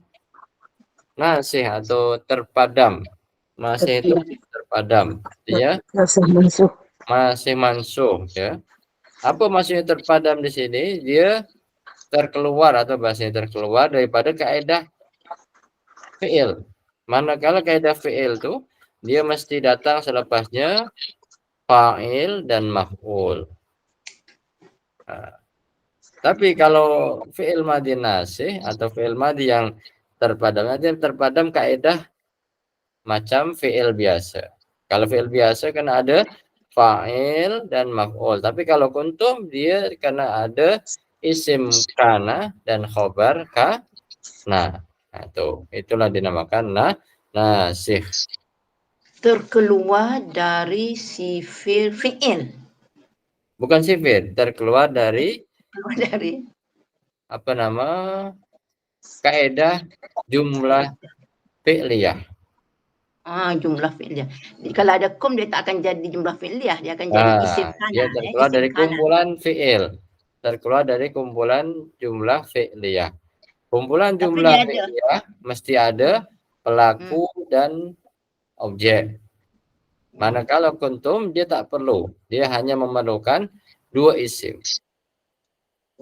nasih atau terpadam. Nasih itu terpadam. Dia masih mansuh ya. Apa maksudnya terpadam di sini? Dia terkeluar atau bahasanya terkeluar daripada kaidah fi'il. Manakala kaidah fi'il itu dia mesti datang selepasnya fa'il dan maf'ul. Tapi kalau fi'il madhi nasih atau fi'il madhi yang terpadam kaidah macam fi'il biasa. Kalau fi'il biasa kan ada fa'il dan maf'ul. Tapi kalau kuntum dia karena ada isim kana dan khobar Nah, tuh itulah dinamakan nasikh. Terkeluar dari sifil fi'il. Bukan sifil, terkeluar dari Keluar dari apa nama kaidah jumlah fi'liyah. Jumlah fi'liyah. Jadi kalau ada kum dia tak akan jadi jumlah fi'liyah, dia akan jadi isim Dia kana. terkeluar Isim dari kana. kumpulan fi'il. Terkeluar dari kumpulan jumlah fi'liyah. Kumpulan Tapi jumlah dia ada. fi'liyah mesti ada pelaku dan objek. Manakala kuntum dia tak perlu. Dia hanya memerlukan 2 isim.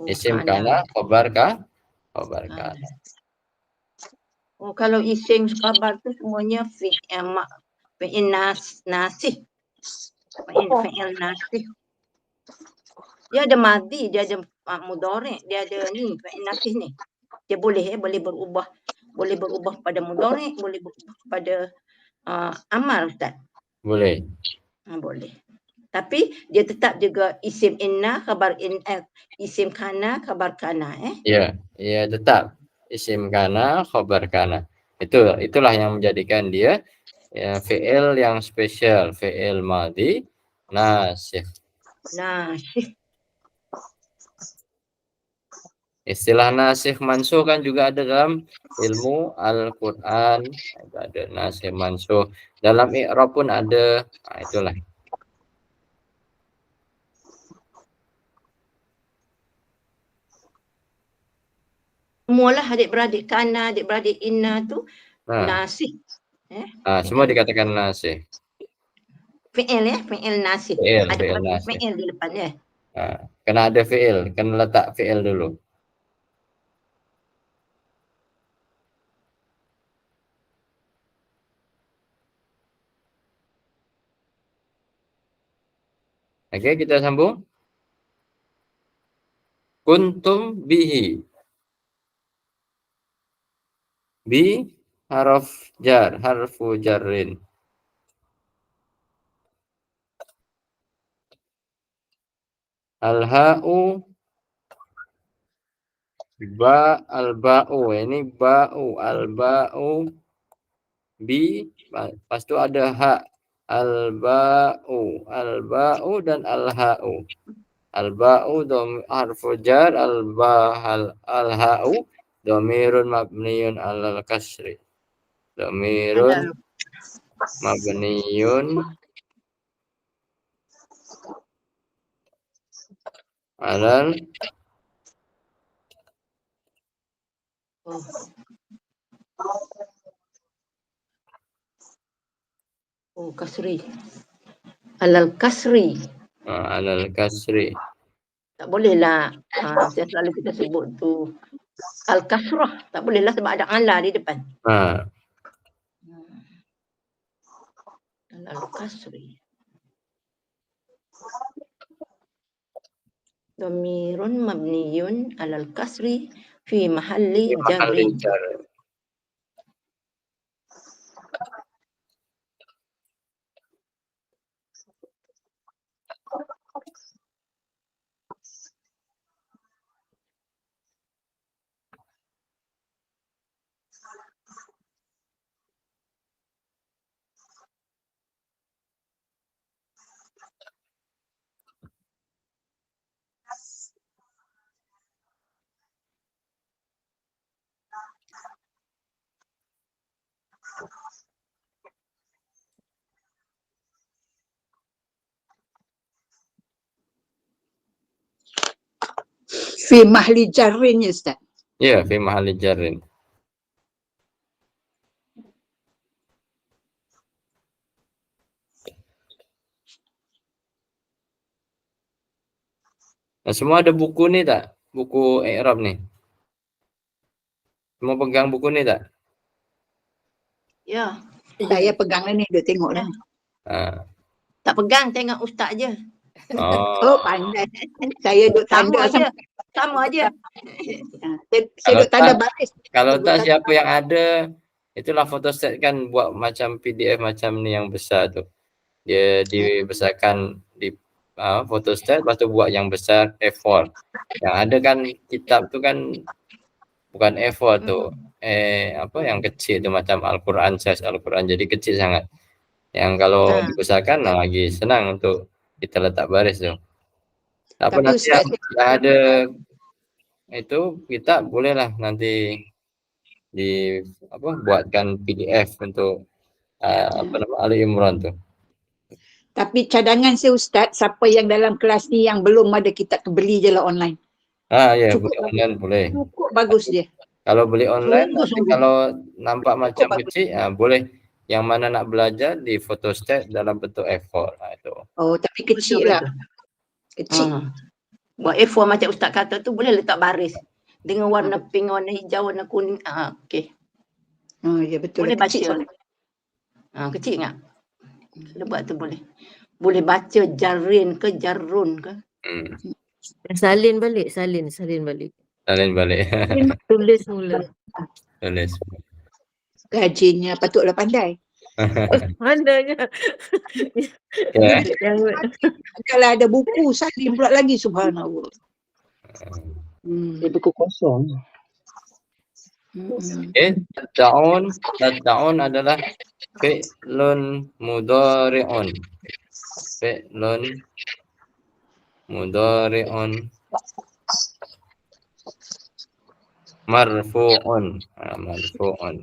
Isim kana, khabar kana. Kalau isim khabar tu semuanya fi'il nasih. Fi'il nasih. Dia ada madhi, dia ada mudhari', dia ada ni fi'il nasih ni. Dia boleh berubah. Boleh berubah pada mudhari', boleh berubah pada amal, Ustaz. Boleh. Boleh. Tapi dia tetap juga isim inna, isim kana, khabar kana. Ya, tetap isim kana, khabar kana. Itulah yang menjadikan dia fi'il yang spesial, fi'il madhi nasikh. Istilah nasikh mansukh kan juga ada dalam ilmu Al-Qur'an, ada nasikh mansukh. Dalam i'rab pun ada. Itulah. Semualah adik-beradik kana, adik-beradik inna tu nasikh. Semua dikatakan nasikh. Fi'il fi'il nasikh. Ada fi'il di depan ya. Kena ada fi'il, kena letak fi'il dulu. Oke, kita sambung. Kuntum bihi. Bi harfu jarrin. Al-ha'u al-ba'u. Ini ba'u, al-ba'u bi, pas itu ada ha. Al-ba'u dan al-ha'u. Al-ba'u harfu jar, al-ha'u dhamirun mabniyun alal kasri. Dhamirun mabniyun alal kasri. Alal kasri. Alal kasri. Tak bolehlah. Saya selalu kita sebut tu al-kasrah. Tak bolehlah sebab ada ala di depan. Al-kasri. Dhamirun mabniyun alal kasri fi mahalli jarrin. Fi mahli jarrin ya Ustaz. Ya, fi mahli jarrin. Semua ada buku ni tak? Buku i'rab ni. Semua pegang buku ni tak? Ya. Saya pegang ni, dia tengok dah. Tak pegang, tengok ustaz je. Oh, pandai. Saya duk tanda sama aja. Saya duk tanda baris. Kalau tak siapa yang ada, itulah photostat kan buat macam PDF macam ni yang besar tu. Dia dibesarkan di photostat, lepas tu buat yang besar A4. Yang ada kan kitab tu kan bukan E4 tuh. Apa yang kecil itu macam Al-Quran, size Al-Quran, jadi kecil sangat. Yang kalau dibesarkan lagi senang untuk kita letak baris tuh. Apa Tapi nanti Ustaz, yang ada itu kita bolehlah nanti buatkan PDF untuk Ali Imran tuh. tapi cadangan saya Ustaz, siapa yang dalam kelas ni yang belum ada, kita beli je lah online. Ya, Cukup beli online boleh. Cukup bagus dia. Kalau beli online Bagus, nanti kalau nampak macam bagus. kecil, boleh. Yang mana nak belajar di photostat dalam bentuk A4 itu. Oh, tapi kecil lah. Kecil. Buat A4 macam Ustaz kata tu boleh letak baris dengan warna pink, warna hijau, warna kuning. Okey. Oh, ya betul. Boleh Kecil baca. soalnya. Kecil tak? Kalau buat tu boleh. Boleh baca jarin ke jarun ke. Salin balik. Salin balik. Tulis mula. Tulis. Rajinnya, patutlah pandai. Mandanya. Ya. Kalau ada buku, salin pula lagi, subhanallah. Buku kosong. Tad'un adalah fi'lun mudhari'un. Fi'lun mudhari'un marfu'un. Marfu'un.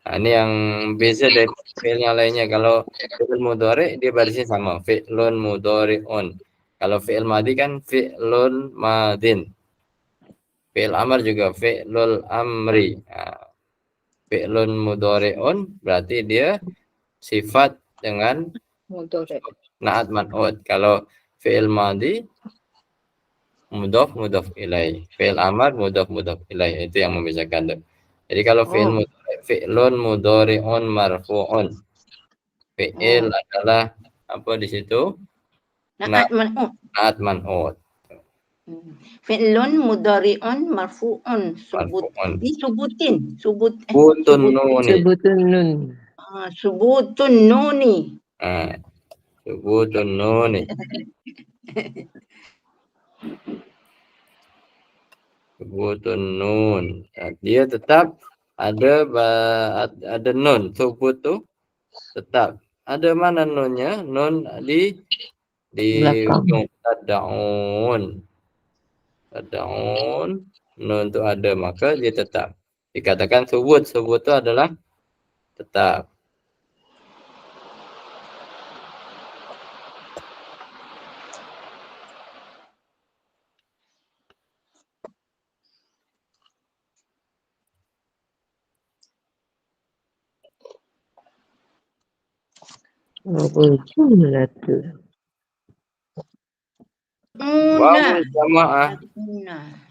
Ini yang beza dari fi'il yang lainnya. Kalau fi'il mudhari' dia barisnya sama, fi'lun mudhari'un. Kalau fi'il madhi kan fi'lun madin. Fi'il amr juga fi'lul amri. Fi'lun mudhari'un berarti dia sifat dengan na'at man'ud. Kalau fi'il madhi mudhaf ilaih. Fi'il amr mudhaf ilaih. Itu yang membezakan tuh. Jadi kalau fi'lun mudhari'un marfu'un. Fi'il adalah apa di situ? Na'at man'ud. Na'at man'ud. Fi'lun mudhari'un marfu'un. Subutin. Subutun nuni. Subutun nuni. Subutun nuni. Subutun nun. Dia tetap ada nun. Subut tu tetap. Ada mana nunnya? Nun di ujung tad'un. Tad'un. Nun tu ada, maka dia tetap. Dikatakan subut. Subut tu adalah tetap.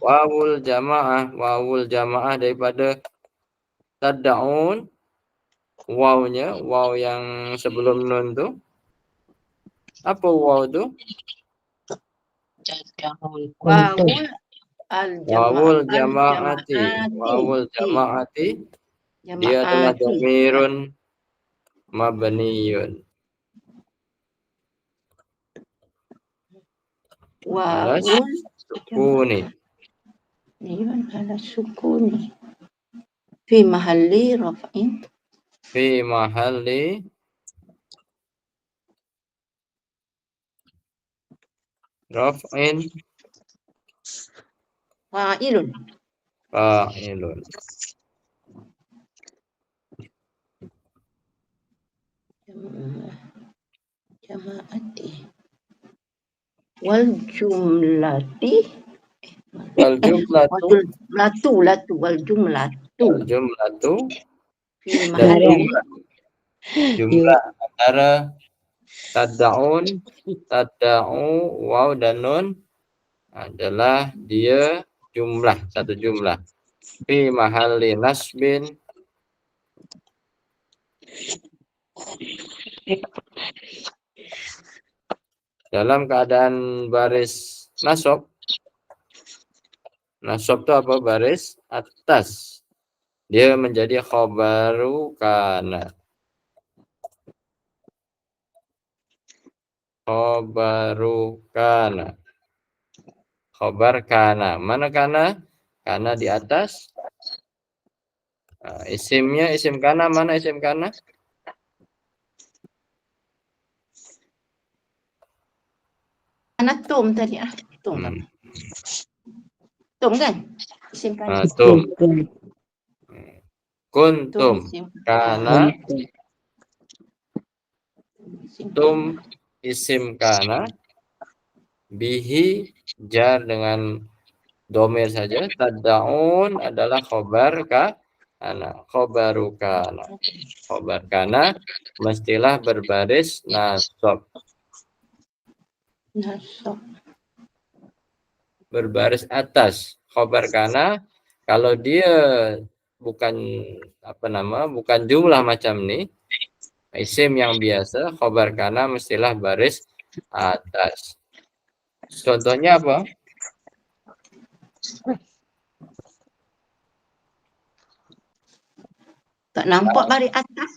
Wawul jamaah daripada tad'un. Wawnya, waw yang sebelum nun tu. Apa waw tu? Wawul jamaati. Wawul jamaati. Dia adalah dhamirun mabniyun. Wawul sukuni. Ala sukuni. Fi mahalli raf'in. Fi mahalli raf'in. Fa'ilun. Fa'ilun. Jama'ati. Wal jumlati. Wal jumlatu. Wal jumlatu. Fi Dan mahalli. jumlah antara tad'un, waw dan nun adalah dia jumlah, satu jumlah. Fi mahalli nasbin. Dalam keadaan baris nasab. Nasab itu apa? Baris atas. Dia menjadi khabaru kana. Khabaru kana. Khabar kana. Mana kana? Kana di atas. Isimnya, isim kana, mana isim kana? Mana tum tadi tum kan? Tum kan? Isim kana. Tum. Kuntum. isim. Kana. Tum isim kana. Bihi jar dengan domir saja. Tad'un adalah khobar kana. Khobaru kana. Khobar kana mestilah berbaris nasab. Berbaris atas. Khobar kana kalau dia bukan bukan jumlah macam ini, isim yang biasa, khobar kana mestilah baris atas. Contohnya apa? Tak nampak baris atas.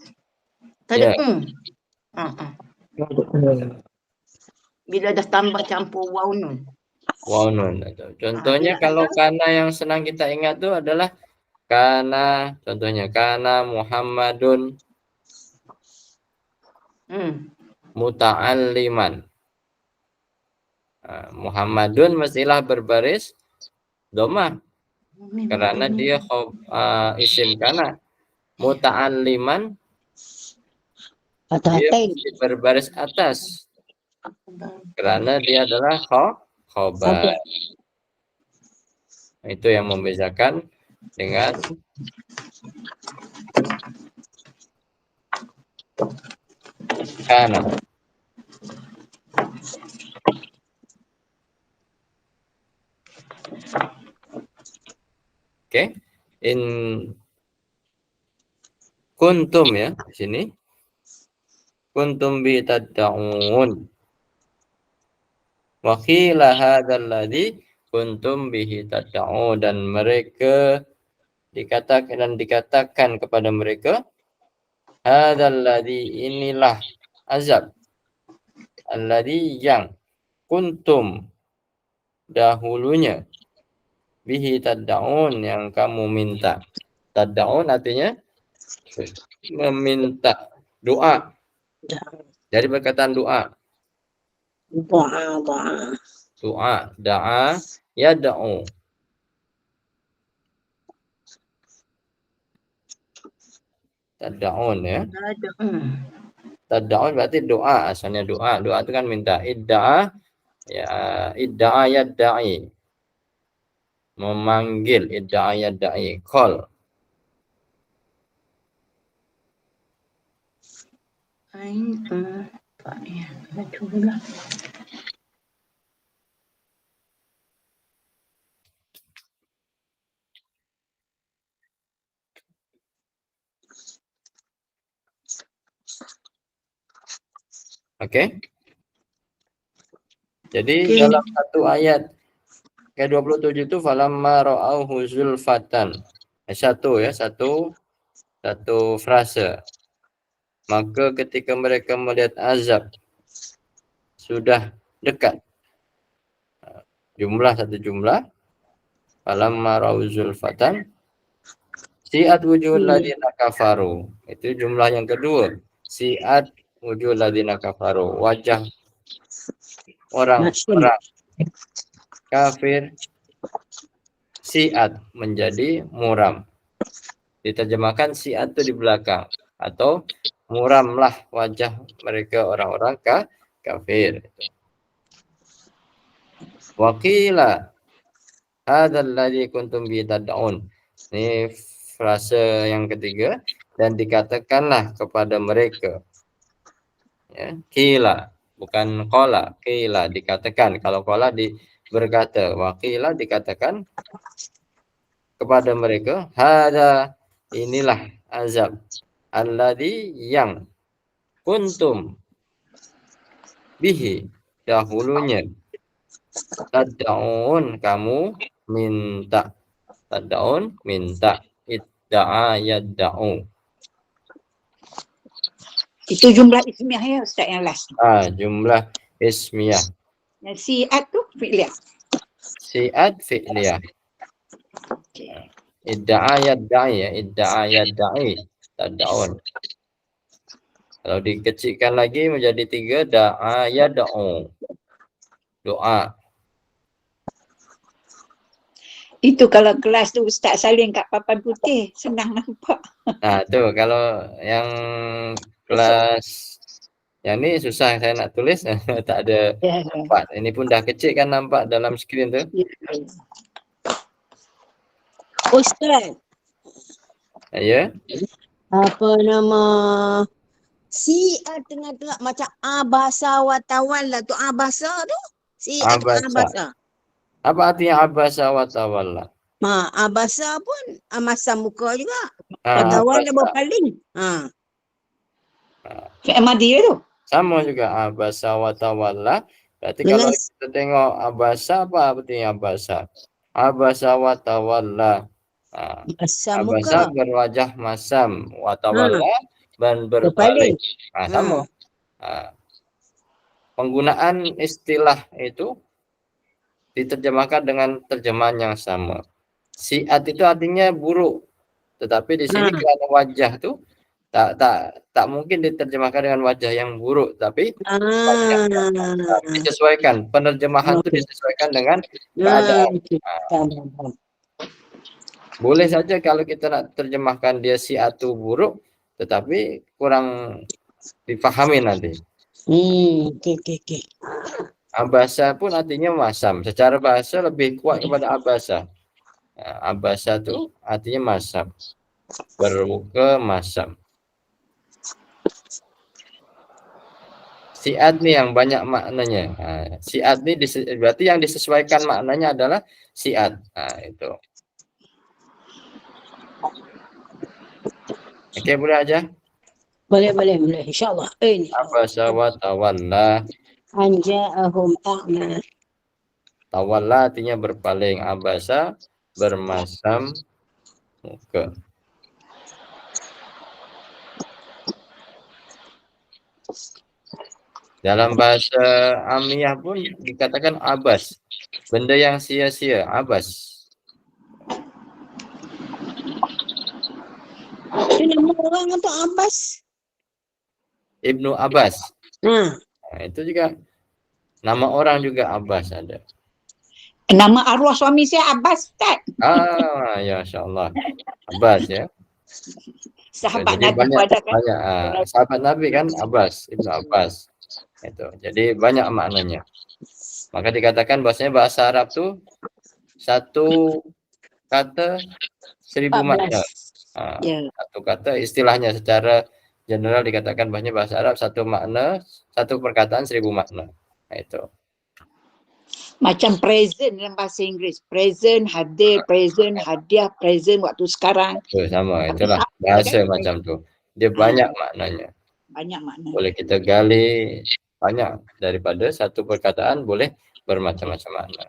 Tadi Ya. Bila dah tambah campur waw nun. Waw nun. Contohnya kalau kana yang senang kita ingat itu adalah kana, contohnya kana Muhammadun muta'alliman. Muhammadun mestilah berbaris domah karena dia isim kana. Muta'alliman dia berbaris atas karena dia adalah khobar. Itu yang membedakan dengan kana. Oke. In kuntum ya di sini. Kuntum bi tad'un. Wa qila hadzal ladzi kuntum bihi tad'un, dan mereka dikatakan kepada mereka hadzal ladzi, inilah azab, alladzi yang kuntum dahulunya bihi tad'un yang kamu minta. Tad'un artinya meminta, doa. Dari perkataan doa. Doa, da'a, yad'u. Tad'un ya. Tad'un berarti doa, asalnya doa. Doa itu kan minta. Idda'a ya, idda'a yadda'i. Memanggil, idda'a yadda'i, call. Oke. Jadi dalam satu ayat ke-27 itu falamma ra'auhu zulfatan. Satu frase. Maka ketika mereka melihat azab sudah dekat. Satu jumlah. Falamma ra'au zulfatan si'at wujuhul ladzina kafaru. Itu jumlah yang kedua. Si'at wujuhul ladzina kafaru. Wajah orang-orang kafir si'at menjadi muram. Diterjemahkan si'at itu di belakang atau muramlah wajah mereka orang-orang kafir. Waqila hadzal ladzi kuntum bi tad'un. Ini frase yang ketiga, dan dikatakanlah kepada mereka. Ya, qila bukan qala, qila dikatakan. Kalau qala berkata, waqila dikatakan kepada mereka, hadza inilah azab alladzi yang kuntum bihi dahulunya tad'un kamu minta. Tad'un minta, idda'a yadda'u. Itu jumlah ismiyah ya Ustaz yang last. Jumlah ismiyah. Yang si'at tu fi'liyah. Si'at fi'liyah. Idda'a yadda'i ya, idda'a yadda'i, tad'un. Kalau dikecilkan lagi menjadi 3, da'a yad'u. Doa. Itu kalau kelas tu Ustaz salin kat papan putih, senang nampak. Nah, tu kalau yang kelas yang ni susah saya nak tulis, tak ada tempat. Ini pun dah kecil kan nampak dalam skrin tu. Ustaz, Ya. apa nama si tengah-tengah macam abasa wa tawalla tu, abasa tu si Abasa. abasa. Apa artinya abasa wa tawalla? Abasa pun masam muka juga. Ah, Tawalla abasa. berpaling. Fi'il madhi tu. Sama juga abasa wa tawalla. Berarti Dengan kalau kita tengok abasa, apa artinya abasa? Abasa wa tawalla. masam Abasa muka. berwajah masam, wa tawalla dan Berpaling. berpaling. Sama. Penggunaan istilah itu diterjemahkan dengan terjemahan yang sama. Si'at itu artinya buruk. Tetapi di sini kerana wajah tu tak mungkin diterjemahkan dengan wajah yang buruk, tapi disesuaikan. Penerjemahan itu disesuaikan dengan keadaan. Boleh saja kalau kita nak terjemahkan dia si'at tu buruk, tetapi kurang difahami nanti. Okey. Abasa pun artinya masam. Secara bahasa lebih kuat kepada abasa. Abasa tu artinya masam. Bermuka masam. Si'at ni yang banyak maknanya. Si'at ni berarti yang disesuaikan maknanya adalah si'at. Itu. Okey, boleh aja? Boleh. InsyaAllah. Ini. Abasa wa tawalla. Anja'ahum a'ma. Tawalla artinya berpaling. Abasa bermasam muka. Dalam bahasa Amiyah pun dikatakan abas. Benda yang sia-sia, abas. Itu nama orang atau Abbas? Ibnu Abbas. Itu juga nama orang juga Abbas ada. Nama arwah suami saya Abbas, Ustaz. Ya insya-Allah. Abbas ya. Sahabat Jadi Nabi pada kan. banyak sahabat Nabi kan Abbas, Ibnu Abbas. Itu. Jadi banyak maknanya. Maka dikatakan bahasanya bahasa Arab tu satu kata 1000 makna. Satu kata istilahnya secara general dikatakan bahasanya bahasa Arab satu makna, satu perkataan 1000 makna. Itu. Macam present dalam bahasa Inggeris. Present, hadir, present, hadiah, present waktu sekarang. Sama, itulah bahasa macam tu. Dia banyak maknanya. Banyak makna. Boleh kita gali banyak daripada satu perkataan boleh bermacam-macam makna.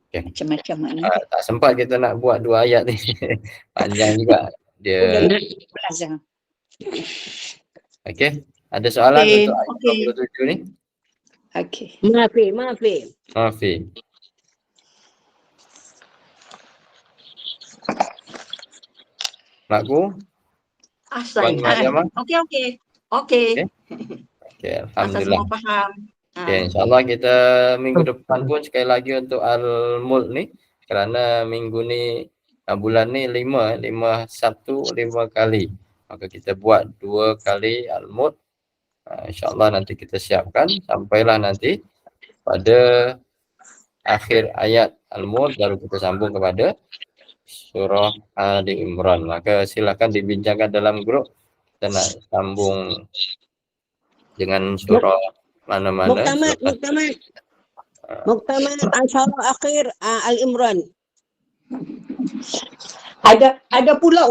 Okay. Macam-macam makna. Tak sempat kita nak buat 2 ayat ni. Panjang juga dia. Okey, ada soalan untuk ayat 27 ni? Okey. Maafi. Makku? Okey. Okey, alhamdulillah. Semua faham. Okay, insyaAllah kita minggu depan pun sekali lagi untuk Al-Mulk ni. Kerana minggu ni, bulan ni 5 Sabtu 5 kali. Maka kita buat 2 kali Al-Mulk. InsyaAllah nanti kita siapkan sampailah nanti pada akhir ayat Al-Mulk baru kita sambung kepada surah Ali Imran. Maka silakan dibincangkan dalam grup. Kita nak sambung dengan surah mana-mana. Muktamad Asyara Akhir Al-Imran. Ada pula